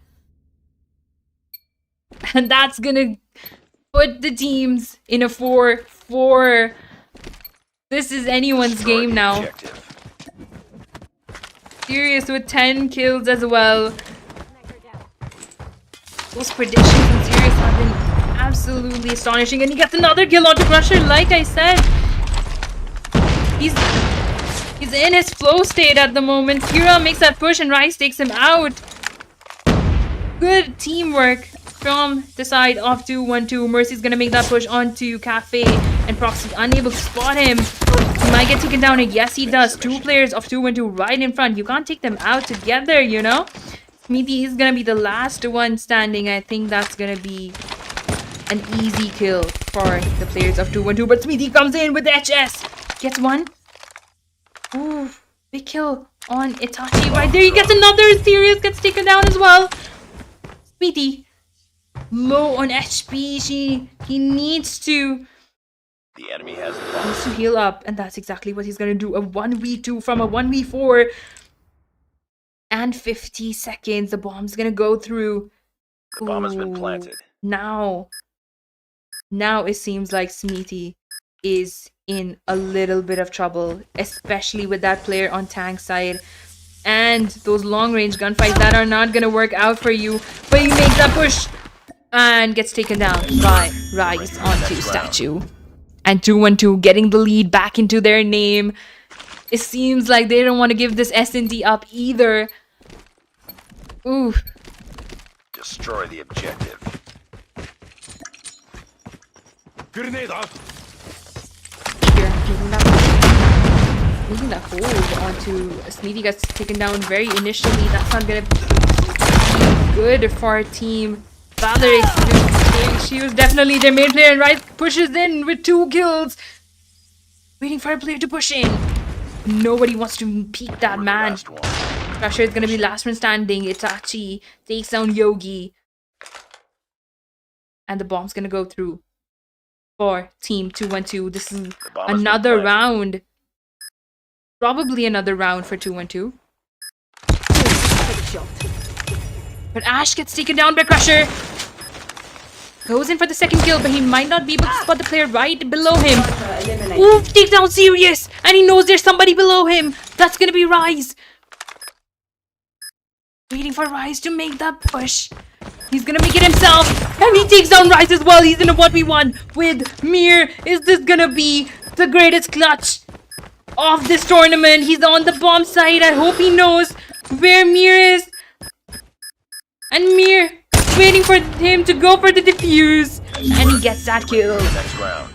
And that's gonna put the teams in a 4-4. This is anyone's Destroy game the now. objective. Sirius with 10 kills as well. Those predictions from Sirius have been absolutely astonishing. And he gets another kill onto Crusher, like I said. He's in his flow state at the moment. Kira makes that push and Rice takes him out. Good teamwork from the side of 2-1-2. Mercy's gonna make that push onto Cafe, and Proxy unable to spot him. He might get taken down, and yes, he does. 2 players of 2-1-2 right in front. You can't take them out together, you know? Smithy is gonna be the last one standing. I think that's gonna be an easy kill for the players of 2-1-2. But Smithy comes in with the HS. Gets one. Ooh, big kill on Itachi right there. He gets another. Sirius gets taken down as well. Smithy, low on HP. He needs to The enemy has the bomb. heal up, and that's exactly what he's gonna do. A 1v2 from a 1v4. And 50 seconds. The bomb's gonna go through. The bomb has been Ooh, planted. Now it seems like Smithy is in a little bit of trouble, especially with that player on tank side. And those long-range gunfights that are not gonna work out for you. But he makes that push and gets taken down by Rise onto Statue. And 2-1-2 getting the lead back into their name. It seems like they don't want to give this S&D up either. Ooh. Destroy the objective. Grenade out. Here, taking that making that hold onto Sneedy gets taken down very initially. That's not gonna be good for our team. ValoriX, she was definitely their main player, and Rice pushes in with 2 kills. Waiting for a player to push in. Nobody wants to peek that man. Crusher is gonna be last man standing. Itachi takes down Yogi. And the bomb's gonna go through for Team 212. This is another round. Probably another round for 212. But Ash gets taken down by Crusher. Goes in for the second kill, but he might not be able to spot the player right below him. Ooh, takes down Sirius! And he knows there's somebody below him. That's gonna be Rise. Waiting for Rise to make that push. He's gonna make it himself. And he takes down Rise as well. He's in a 1v1 with Mir. Is this gonna be the greatest clutch of this tournament? He's on the bomb side. I hope he knows where Mir is. And Mir waiting for him to go for the defuse. And he gets that kill. Next round.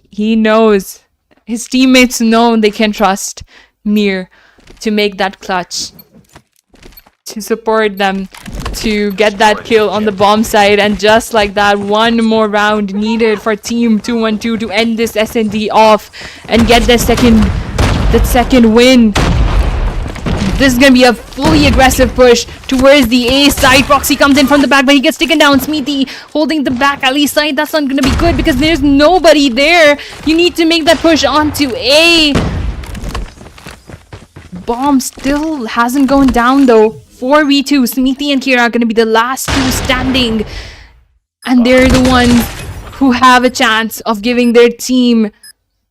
He knows. His teammates know they can trust Mir to make that clutch. To support them. To get that kill on the bomb side. And just like that, one more round needed for Team 212 to end this SND off. And get the second win. This is gonna be a fully aggressive push towards the A side. Proxy comes in from the back, but he gets taken down. Smithy holding the back alley side. That's not gonna be good because there's nobody there. You need to make that push onto A. Bomb still hasn't gone down though. 4v2. Smithy and Kira are gonna be the last 2 standing. And they're the ones who have a chance of giving their team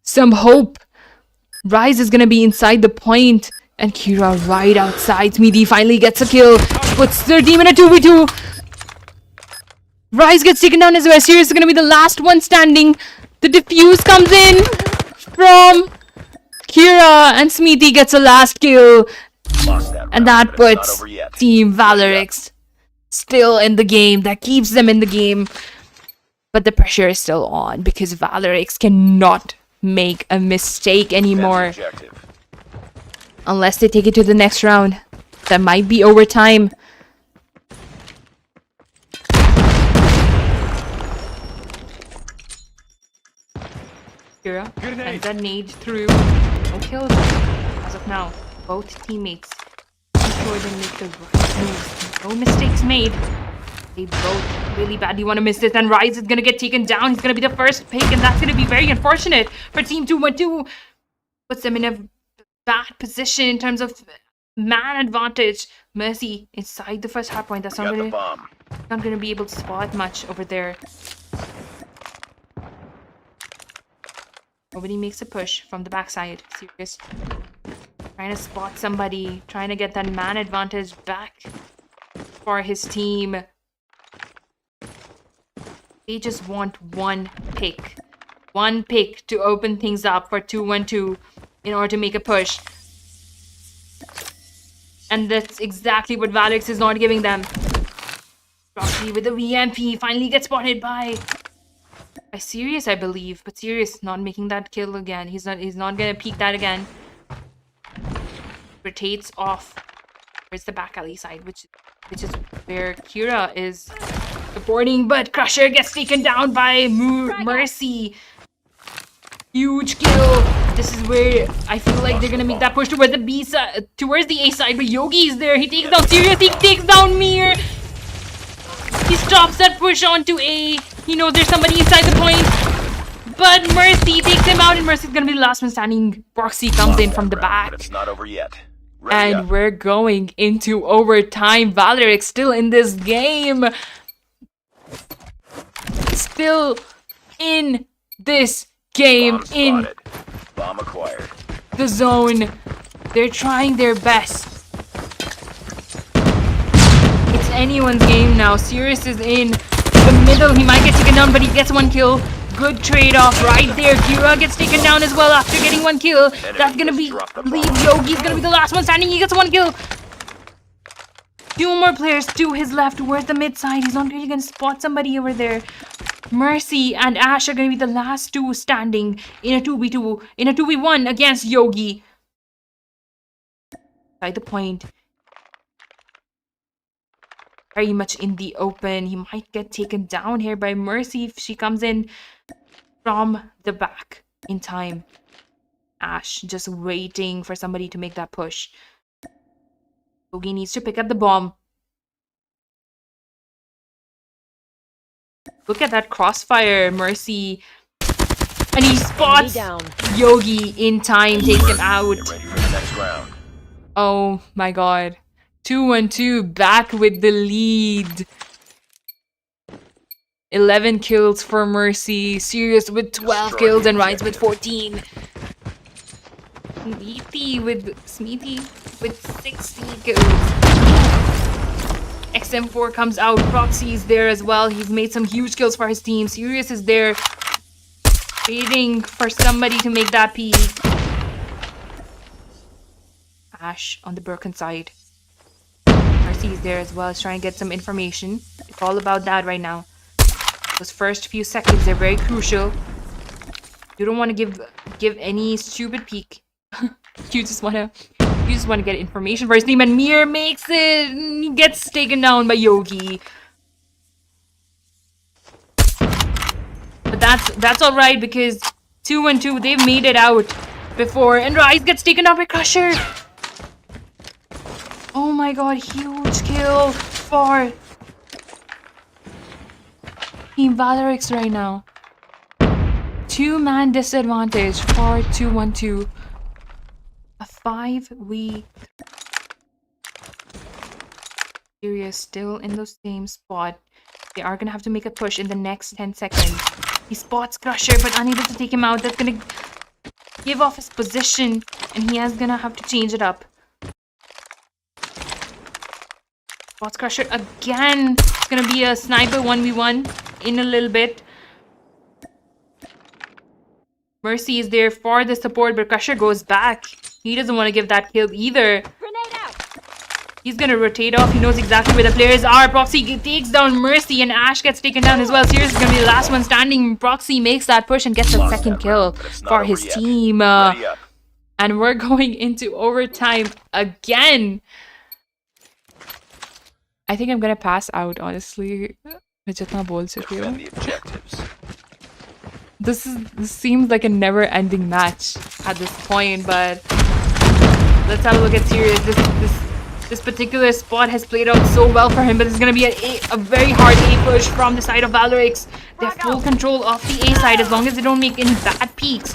some hope. Rise is gonna be inside the point. And Kira right outside. Smithy finally gets a kill. Puts their team in a 2v2. Rise gets taken down as well. Sirius is going to be the last one standing. The defuse comes in from Kira. And Smithy gets a last kill. And that puts Team ValoriX still in the game. That keeps them in the game. But the pressure is still on. Because ValoriX cannot make a mistake anymore. Unless they take it to the next round. That might be overtime. Kira sends a nade through. No kills as of now. Both teammates ensure they make the right moves. No mistakes made. They both really badly want to miss this. And Rise is going to get taken down. He's going to be the first pick. And that's going to be very unfortunate for Team 212. Puts them in a bad position in terms of man advantage. Mercy inside the first hard point. That's not gonna be able to spot much over there. Nobody makes a push from the backside. Serious. Trying to spot somebody. Trying to get that man advantage back for his team. They just want one pick. One pick to open things up for 212. In order to make a push. And that's exactly what ValoriX is not giving them. Proxy with the VMP finally gets spotted by Sirius, I believe. But Sirius not making that kill again. He's not gonna peek that again. Rotates off. Where's the back alley side, which is where Kira is supporting, but Crusher gets taken down by Mercy. Huge kill. This is where I feel like they're gonna make that push towards the B side, towards the A side. But Yogi is there. He takes down Sirius. He takes down Mir. He stops that push onto A. He knows there's somebody inside the point. But Mercy takes him out, and Mercy's gonna be the last one standing. Proxy comes in from the back. It's not over yet. And we're going into overtime. ValoriX still in this game. Still in this game. In bomb acquired. The zone. They're trying their best. It's anyone's game now. Sirius is in the middle. He might get taken down, but he gets one kill. Good trade-off right there. Kira gets taken down as well after getting one kill. That's gonna be... Yogi's gonna be the last one standing. He gets one kill. 2 more players to his left. Where's the mid side? He's not really gonna spot somebody over there. Mercy and Ash are going to be the last two standing in a 2v2, in a 2v1 against Yogi. By the point. Very much in the open. He might get taken down here by Mercy if she comes in from the back in time. Ash just waiting for somebody to make that push. Yogi needs to pick up the bomb. Look at that crossfire, Mercy. And he spots Yogi in time, takes him out. Get ready for the next round. Oh my god. 2-1-2 back with the lead. 11 kills for Mercy. Serious with 12 kills and Rise with 14. Smithy with 60 kills. XM4 comes out. Proxy is there as well. He's made some huge kills for his team. Sirius is there, waiting for somebody to make that peak. Ash on the broken side. Mercy is there as well. He's trying to get some information. It's all about that right now. Those first few seconds, they're very crucial. You don't want to give any stupid peek. You just want to get information for his team, and Mir makes it. He gets taken down by Yogi. But that's all right because 2-1-2, they've made it out before, and Rise gets taken down by Crusher. Oh my god, huge kill for Team ValoriX right now. 2-man disadvantage for 2-1-2. A 5v. Serious still in the same spot. They are gonna have to make a push in the next 10 seconds. He spots Crusher but unable to take him out. That's gonna give off his position and he is gonna have to change it up. Spots Crusher again. It's gonna be a sniper 1v1 in a little bit. Mercy is there for the support, but Crusher goes back. He doesn't want to give that kill either. Grenade out. He's gonna rotate off. He knows exactly where the players are. Proxy takes down Mercy and Ash gets taken down as well. Sirius is gonna be the last one standing. Proxy makes that push and gets the second kill for his team. And we're going into overtime again. I think I'm gonna pass out, honestly. Defend the objectives. This seems like a never-ending match at this point, but let's have a look at Sirius. This particular spot has played out so well for him, but it's gonna be a very hard A push from the side of ValoriX. They have full control of the A side as long as they don't make any bad peaks.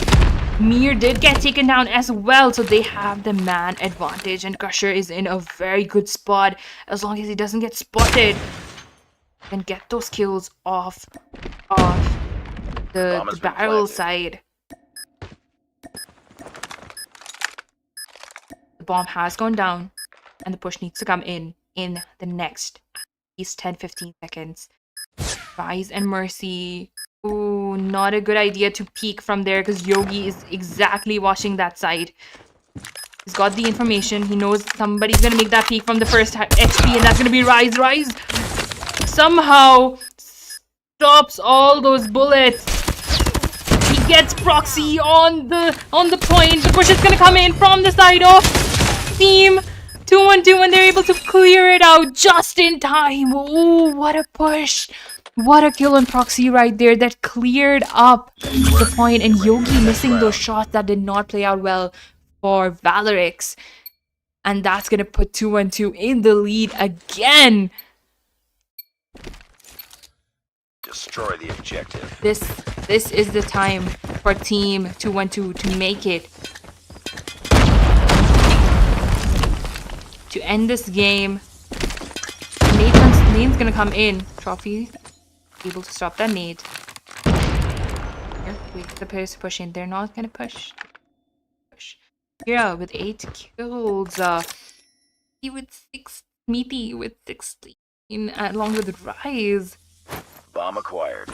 Mir did get taken down as well, so they have the man advantage, and Crusher is in a very good spot as long as he doesn't get spotted and get those kills off the barrel side. The bomb has gone down and the push needs to come in the next at least 10-15 seconds. Rise and Mercy. Ooh, not a good idea to peek from there because Yogi is exactly watching that side. He's got the information. He knows somebody's gonna make that peek from the first HP, and that's gonna be Rise. Rise somehow stops all those bullets. He gets Proxy on the point. The push is gonna come in from the side of Team 2-1-2, and they're able to clear it out just in time. Ooh, what a push. What a kill on Proxy right there. That cleared up the point, and Yogi missing those shots that did not play out well for ValoriX. And that's gonna put 2-1-2 in the lead again. Destroy the objective. This is the time for Team 2-1-2 to make it. To end this game. Nade's gonna come in. Trophy able to stop that nade. Here, wait for the players to push in. They're not gonna push. Yeah, with 8 kills. He with 6. Smithy with 16, along with Rise. Bomb acquired.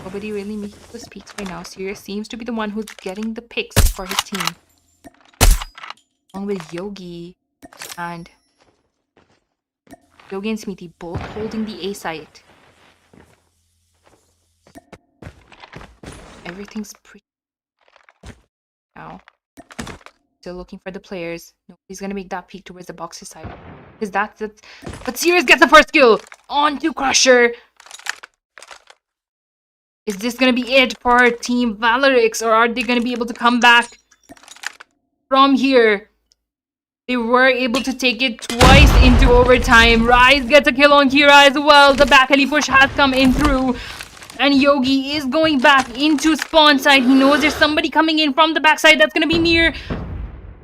Nobody really making those peaks right now. Sirius seems to be the one who's getting the picks for his team. Along with Yogi and Smithy both holding the A site. everything's pretty now. Still looking for the players. Nobody's gonna make that peek towards the boxes side. Because that's it. But Sirius gets the first kill. On to Crusher. Is this gonna be it for Team ValoriX, or are they gonna be able to come back from here? They were able to take it twice into overtime. Rise gets a kill on Kira as well. The back alley push has come in through. And Yogi is going back into spawn side. He knows there's somebody coming in from the backside that's gonna be near.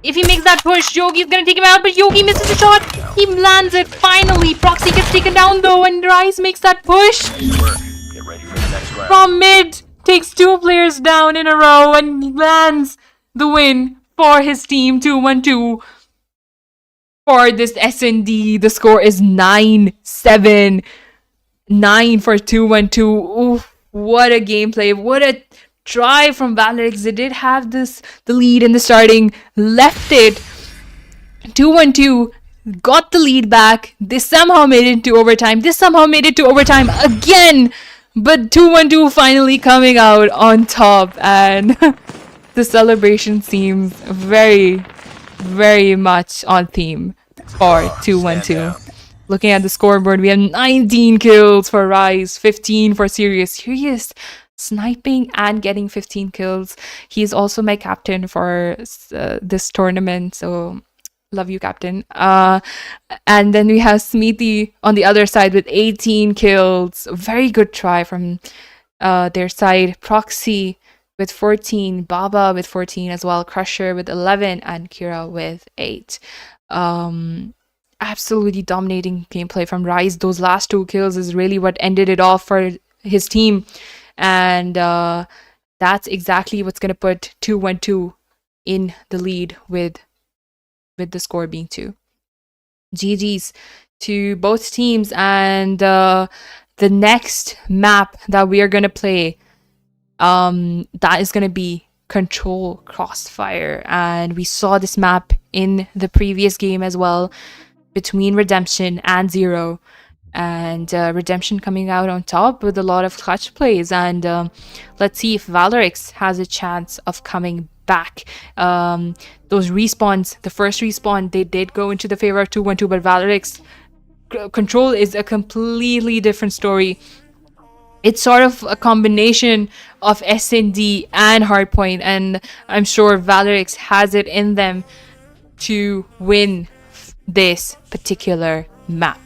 If he makes that push, Yogi is gonna take him out, but Yogi misses the shot. He lands it finally. Proxy gets taken down though, and Rise makes that push. Nice work. Get ready for the next round. From mid, takes 2 players down in a row and lands the win for his team. 2-1-2 for this SND. The score is 9-7. 9 for 2-1-2. Oof, what a gameplay. What a try from ValoriX. They did have the lead in the starting, left it. 2-1-2, got the lead back. They somehow made it to overtime. This somehow made it to overtime again. But 2-1-2 finally coming out on top. And the celebration seems very, very much on theme for 2-1-2. Looking at the scoreboard, we have 19 kills for Rise, 15 for Sirius. Sirius sniping and getting 15 kills. He's also my captain for this tournament, so love you, captain. And then we have Smithy on the other side with 18 kills. Very good try from their side. Proxy with 14, Baba with 14 as well, Crusher with 11, and Kira with 8. Absolutely dominating gameplay from Rise. Those last 2 kills is really what ended it off for his team. And that's exactly what's going to put 2-1-2 in the lead with the score being 2. GG's to both teams. And the next map that we are going to play, that is going to be Control Crossfire. And we saw this map in the previous game as well, between Redemption and Zero. And Redemption coming out on top with a lot of clutch plays. And let's see if ValoriX has a chance of coming back. Those respawns, the first respawn, they did go into the favor of 2-1-2, but ValoriX Control is a completely different story. It's sort of a combination of SND and Hardpoint, and I'm sure ValoriX has it in them to win this particular map.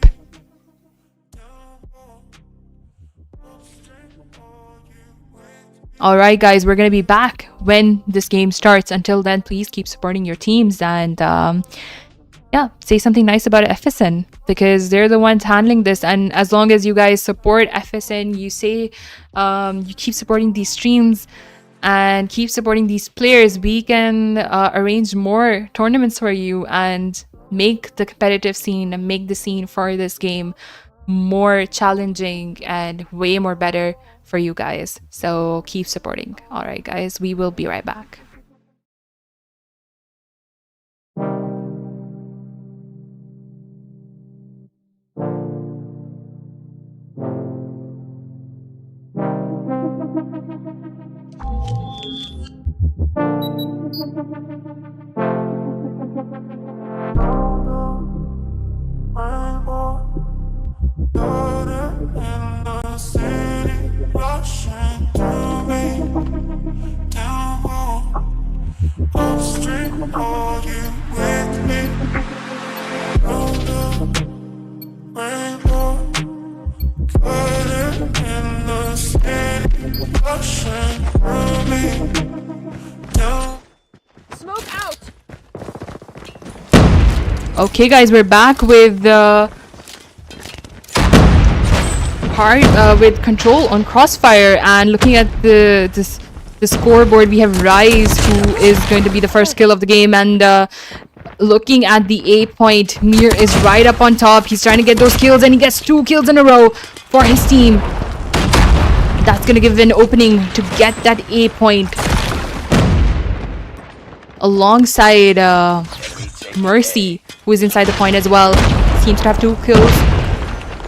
Alright guys, we're going to be back when this game starts. Until then, please keep supporting your teams and yeah, say something nice about FSN, because they're the ones handling this. And as long as you guys support FSN, you say you keep supporting these streams and keep supporting these players, we can arrange more tournaments for you and make the competitive scene and make the scene for this game more challenging and way more better for you guys. So keep supporting. All right guys, we will be right back. Smoke out. Okay guys, we're back with with Control on Crossfire, and looking at the scoreboard, we have Rise, who is going to be the first kill of the game, and looking at the A point, Mir is right up on top. He's trying to get those kills, and he gets 2 kills in a row for his team. That's gonna give an opening to get that A point alongside Mercy, who is inside the point as well. Seems to have 2 kills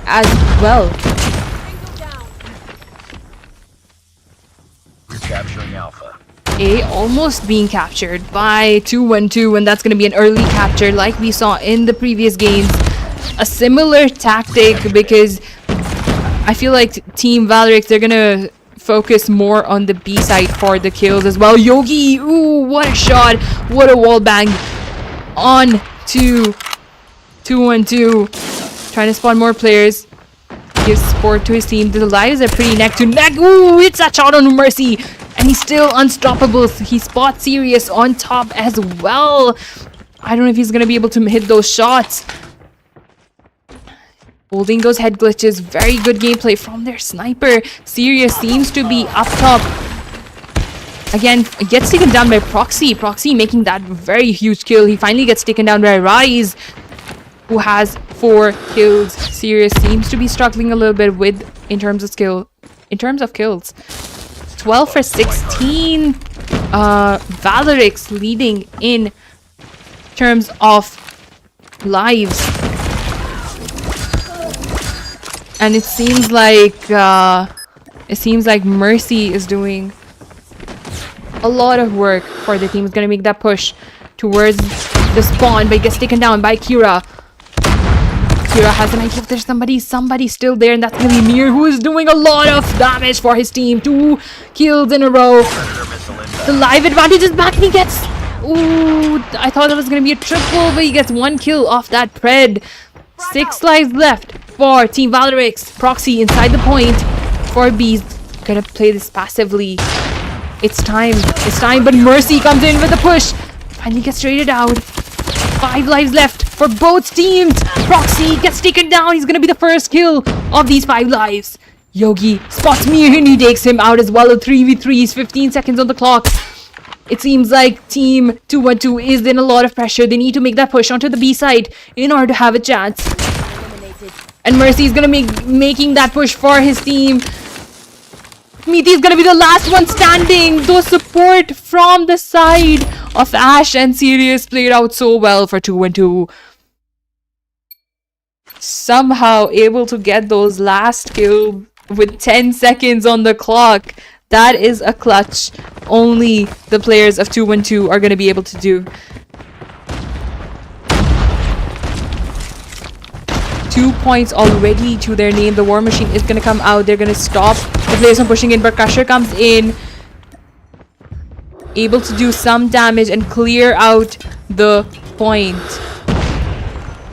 as well. You're capturing A almost being captured by 212, and that's going to be an early capture like we saw in the previous games. A similar tactic, because I feel like Team ValoriX, they're going to focus more on the B side for the kills as well. Yogi, ooh, what a shot. What a wall bang on to 212. Trying to spawn more players. Gives support to his team. The lives are pretty neck to neck. Ooh, it's a shot on Mercy. And he's still unstoppable. He spots Sirius on top as well. I don't know if he's going to be able to hit those shots. Holding those head glitches. Very good gameplay from their sniper. Sirius seems to be up top. Again, gets taken down by Proxy. Proxy making that very huge kill. He finally gets taken down by Rise, who has 4 kills. Sirius seems to be struggling a little bit with in terms of kills. 12 for 16. ValoriX leading in terms of lives. And it seems like Mercy is doing a lot of work for the team. Is gonna make that push towards the spawn, but he gets taken down by Kira. Kira has an idea if there's somebody still there, and that's gonna be Mir, who is doing a lot of damage for his team. 2 kills in a row. The live advantage is back, and he gets... Ooh, I thought it was gonna be a triple, but he gets 1 kill off that Pred. 6 lives left for Team ValoriX. Proxy inside the point for B's. Gonna play this passively. It's time, but Mercy comes in with a push. Finally gets traded out. 5 lives left for both teams. Proxy gets taken down. He's gonna be the first kill of these 5 lives. Yogi spots Mir and he takes him out as well. A 3v3s, 15 seconds on the clock. It seems like Team 212 is in a lot of pressure. They need to make that push onto the B side in order to have a chance. And Mercy is gonna making that push for his team. Meaty is gonna be the last one standing. The support from the side of Ash and Sirius played out so well for 212. Somehow able to get those last kills with 10 seconds on the clock. That is a clutch only the players of 212 are gonna be able to do. 2 points already to their name. The War Machine is gonna come out. They're gonna stop the players from pushing in, but Crusher comes in, able to do some damage and clear out the point.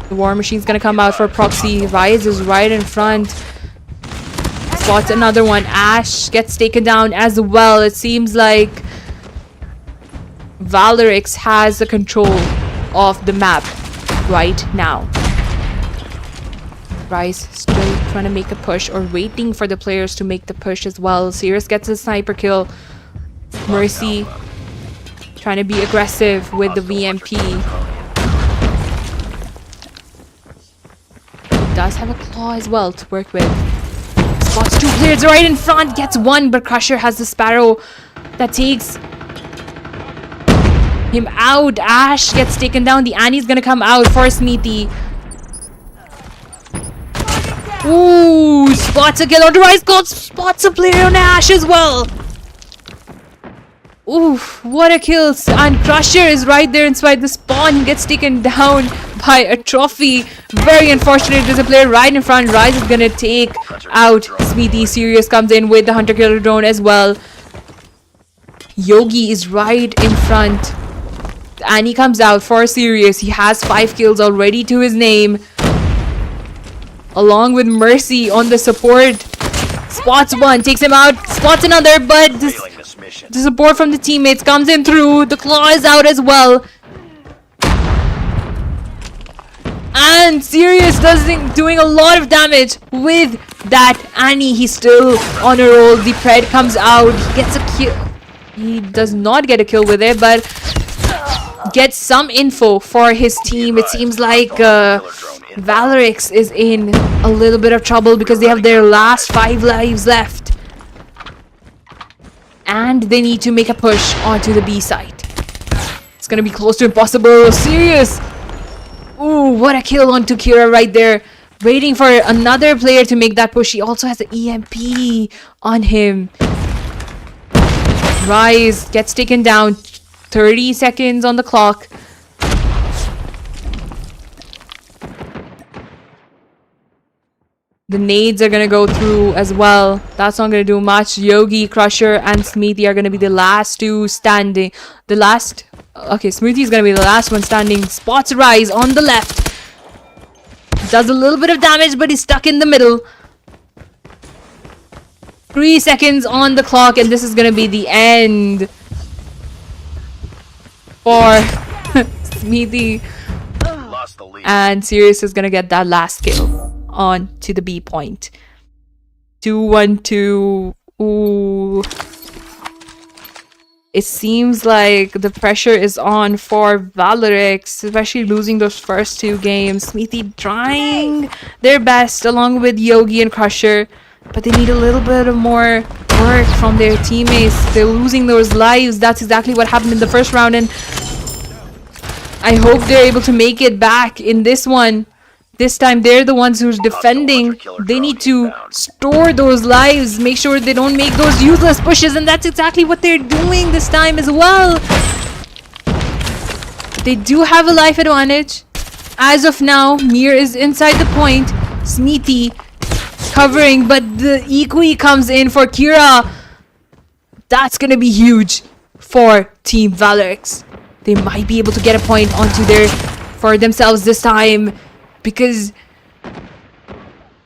The War Machine's gonna come out for Proxy. Rise is right in front. Spots another one. Ash gets taken down as well. It seems like ValoriX has the control of the map right now. Rise still trying to make a push or waiting for the players to make the push as well. Sirius gets a sniper kill. Mercy trying to be aggressive with the VMP. He does have a claw as well to work with. Spots 2 players right in front. Gets 1, but Crusher has the Sparrow that takes him out. Ash gets taken down. The Annie's gonna come out for Smeety. Ooh, spots a kill on the Rise. God spots a player on Ash as well. Ooh, what a kill. And Crusher is right there inside the spawn. He gets taken down by a trophy. Very unfortunate. There's a player right in front. Rise is gonna take out Smeety. Sirius comes in with the Hunter Killer drone as well. Yogi is right in front. Annie comes out for Sirius. He has 5 kills already to his name, along with Mercy on the support. Spots 1, takes him out, spots another, but the support from the teammates comes in through. The claw is out as well. And Sirius doing a lot of damage with that Annie. He's still on a roll. The Pred comes out. He gets a kill. He does not get a kill with it, but gets some info for his team. It seems like ValoriX is in a little bit of trouble because they have their last 5 lives left. And they need to make a push onto the B side. It's gonna be close to impossible. Sirius! Ooh, what a kill onto Kira right there. Waiting for another player to make that push. He also has an EMP on him. Rise gets taken down. 30 seconds on the clock. The nades are gonna go through as well. That's not gonna do much. Yogi, Crusher, and Smithy are gonna be the last two standing. Okay, Smithy is gonna be the last one standing. Spots Rise on the left. Does a little bit of damage, but he's stuck in the middle. 3 seconds on the clock, and this is gonna be the end for Smithy. Lost the lead. And Sirius is gonna get that last kill on to the B point. 2-1-2. Ooh. It seems like the pressure is on for ValoriX, especially losing those first two games. Smithy trying their best along with Yogi and Crusher, but they need a little bit of more work from their teammates. They're losing those lives. That's exactly what happened in the first round, and I hope they're able to make it back in this one. This time they're the ones who's defending. They need to store those lives, make sure they don't make those useless pushes, and that's exactly what they're doing this time as well. They do have a life advantage. As of now, Mir is inside the point. Smithy covering, but the equi comes in for Kira. That's gonna be huge for Team ValoriX. They might be able to get a point for themselves this time, because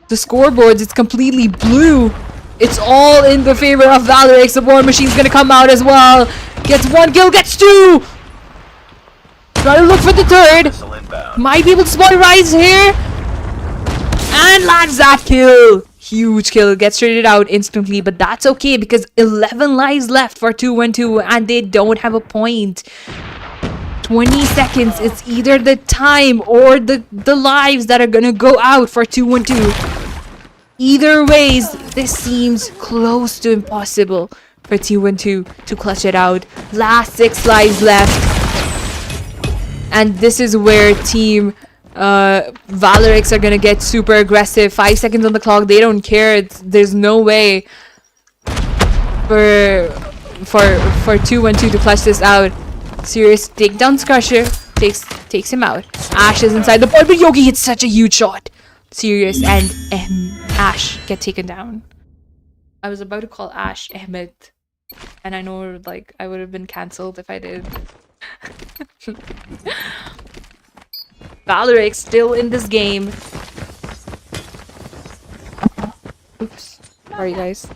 the scoreboards, it's completely blue. It's all in the favor of ValoriX. The War Machine's gonna come out as well. Gets one kill, gets two. Try to look for the third. Might be able to spot Rise here. And lands that kill. Huge kill. Gets traded out instantly, but that's okay because 11 lives left for 2-1-2 and they don't have a point. 20 seconds. It's either the time or the lives that are gonna go out for 2-1-2. Either ways, this seems close to impossible for 2-1-2 to clutch it out. Last 6 lives left. And this is where Team ValoriX are gonna get super aggressive. 5 seconds on the clock. They don't care. There's no way for 2-1-2 to clutch this out. Sirius takedowns Crusher, takes him out. Ash is inside the point, but Yogi hits such a huge shot. Sirius and Ash get taken down. I was about to call Ash Ahmed, and I know like I would have been cancelled if I did. ValoriX still in this game. Oops, sorry guys.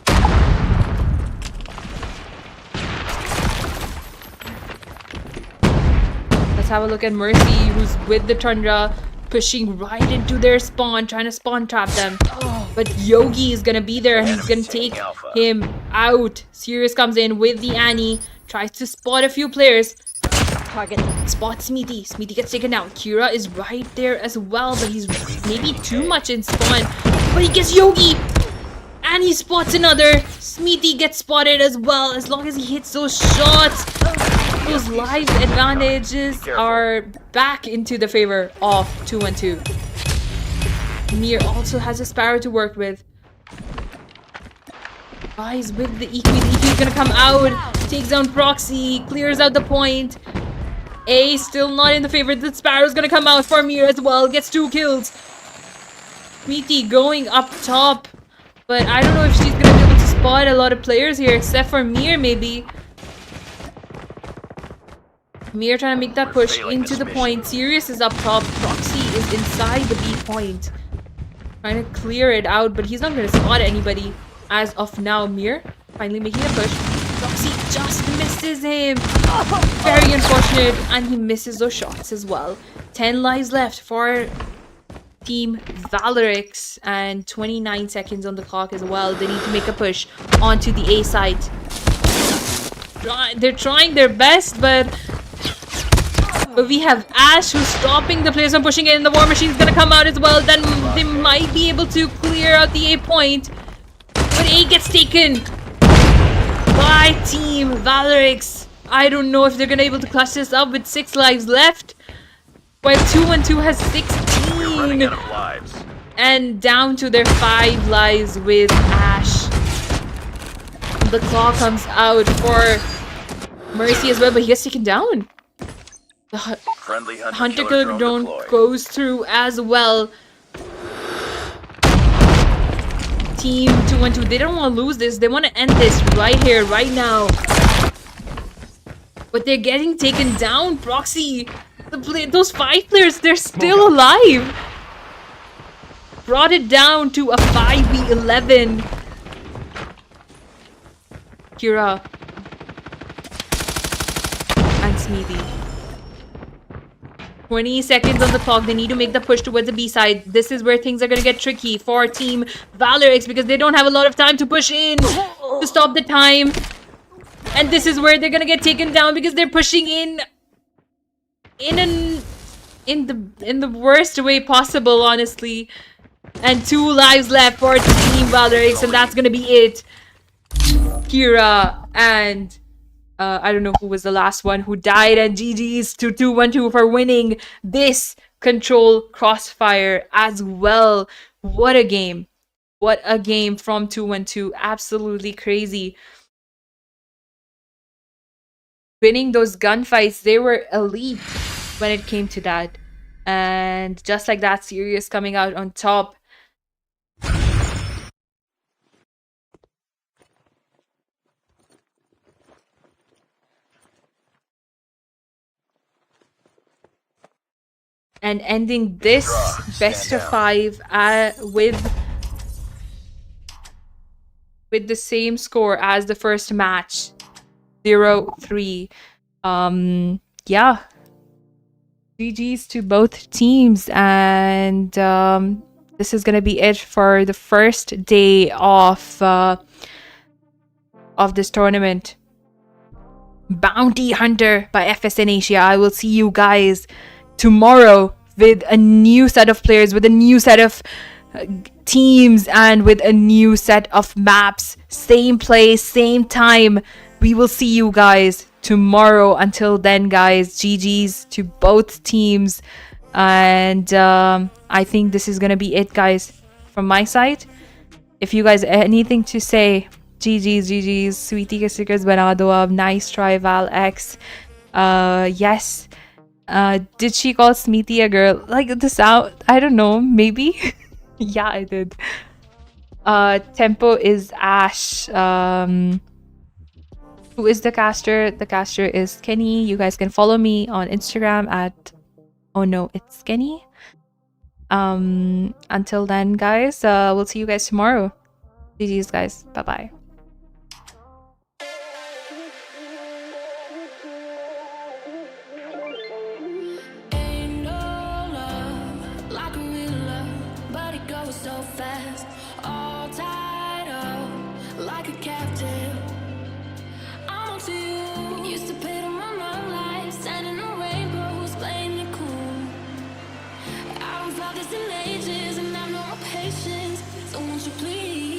Have a look at Mercy, who's with the Tundra, pushing right into their spawn, trying to spawn trap them. But Yogi is gonna be there and he's gonna take him out. Sirius comes in with the Annie, tries to spot a few players. Target spots Smithy. Smithy gets taken down. Kira is right there as well, but he's maybe too much in spawn. But he gets Yogi! And he spots another. Smithy gets spotted as well, as long as he hits those shots. Those life advantages are back into the favor of 2-1-2. Mir also has a Sparrow to work with. Rise with the EQ. The EQ is gonna come out, takes down Proxy, clears out the point. A still not in the favor. The Sparrow is gonna come out for Mir as well, gets 2 kills. Smithy going up top, but I don't know if she's gonna be able to spot a lot of players here, except for Mir maybe. Mir trying to make that push into the point. Sirius is up top. Proxy is inside the B point. Trying to clear it out, but he's not going to spot anybody as of now. Mir finally making a push. Proxy just misses him. Very unfortunate. And he misses those shots as well. 10 lives left for Team ValoriX. And 29 seconds on the clock as well. They need to make a push onto the A site. They're trying their best, but we have Ash who's stopping the players from pushing in. The War Machine's gonna come out as well. Then they might be able to clear out the A point. But A gets taken by Team ValoriX. I don't know if they're gonna be able to clutch this up with 6 lives left. While 2-1-2 has 16. And down to their 5 lives with Ash. the claw comes out for Mercy as well, but he gets taken down. The Friendly Hunter killer Killer drone drone deployed. goes through as well. Team 212, they don't want to lose this. They want to end this right here, right now. But they're getting taken down. Proxy, those 5 players, they're still alive. Brought it down to a 5v11. Kira and Smithy. 20 seconds on the clock. They need to make the push towards the B side. This is where things are going to get tricky for Team ValoriX because they don't have a lot of time to push in to stop the time. And this is where they're going to get taken down because they're pushing in the worst way possible, honestly. And 2 lives left for Team ValoriX, and that's going to be it. Kira and I don't know who was the last one who died, and GG's to 212 for winning this control crossfire as well. What a game. What a game from 212. Absolutely crazy. Winning those gunfights, they were elite when it came to that. And just like that, Sirius coming out on top. And ending this best of 5 with the same score as the first match, 0-3. Yeah, GG's to both teams, and this is gonna be it for the first day of this tournament. Bounty Hunter by FSN Asia. I will see you guys tomorrow with a new set of players, with a new set of teams, and with a new set of maps. Same place, same time. We will see you guys tomorrow. Until then, guys, GG's to both teams. And I think this is gonna be it, guys, from my side. If you guys anything to say, GG's. Sweetie के stickers बना दो अब. Nice try, ValX. Yes. Did she call Smithy a girl? Like the sound, I don't know, maybe. Yeah, I did. Tempo is Ash. Who is the caster? The caster is Kenny. You guys can follow me on Instagram at oh no, it's Kenny. Until then, guys, we'll see you guys tomorrow. GG's, guys. Bye bye. So fast, all tied up like a captive. I'm on to you. Used to pay to my life, standing on rainbows, playing it cool. I haven't felt this in ages, and I know my patience. So won't you please?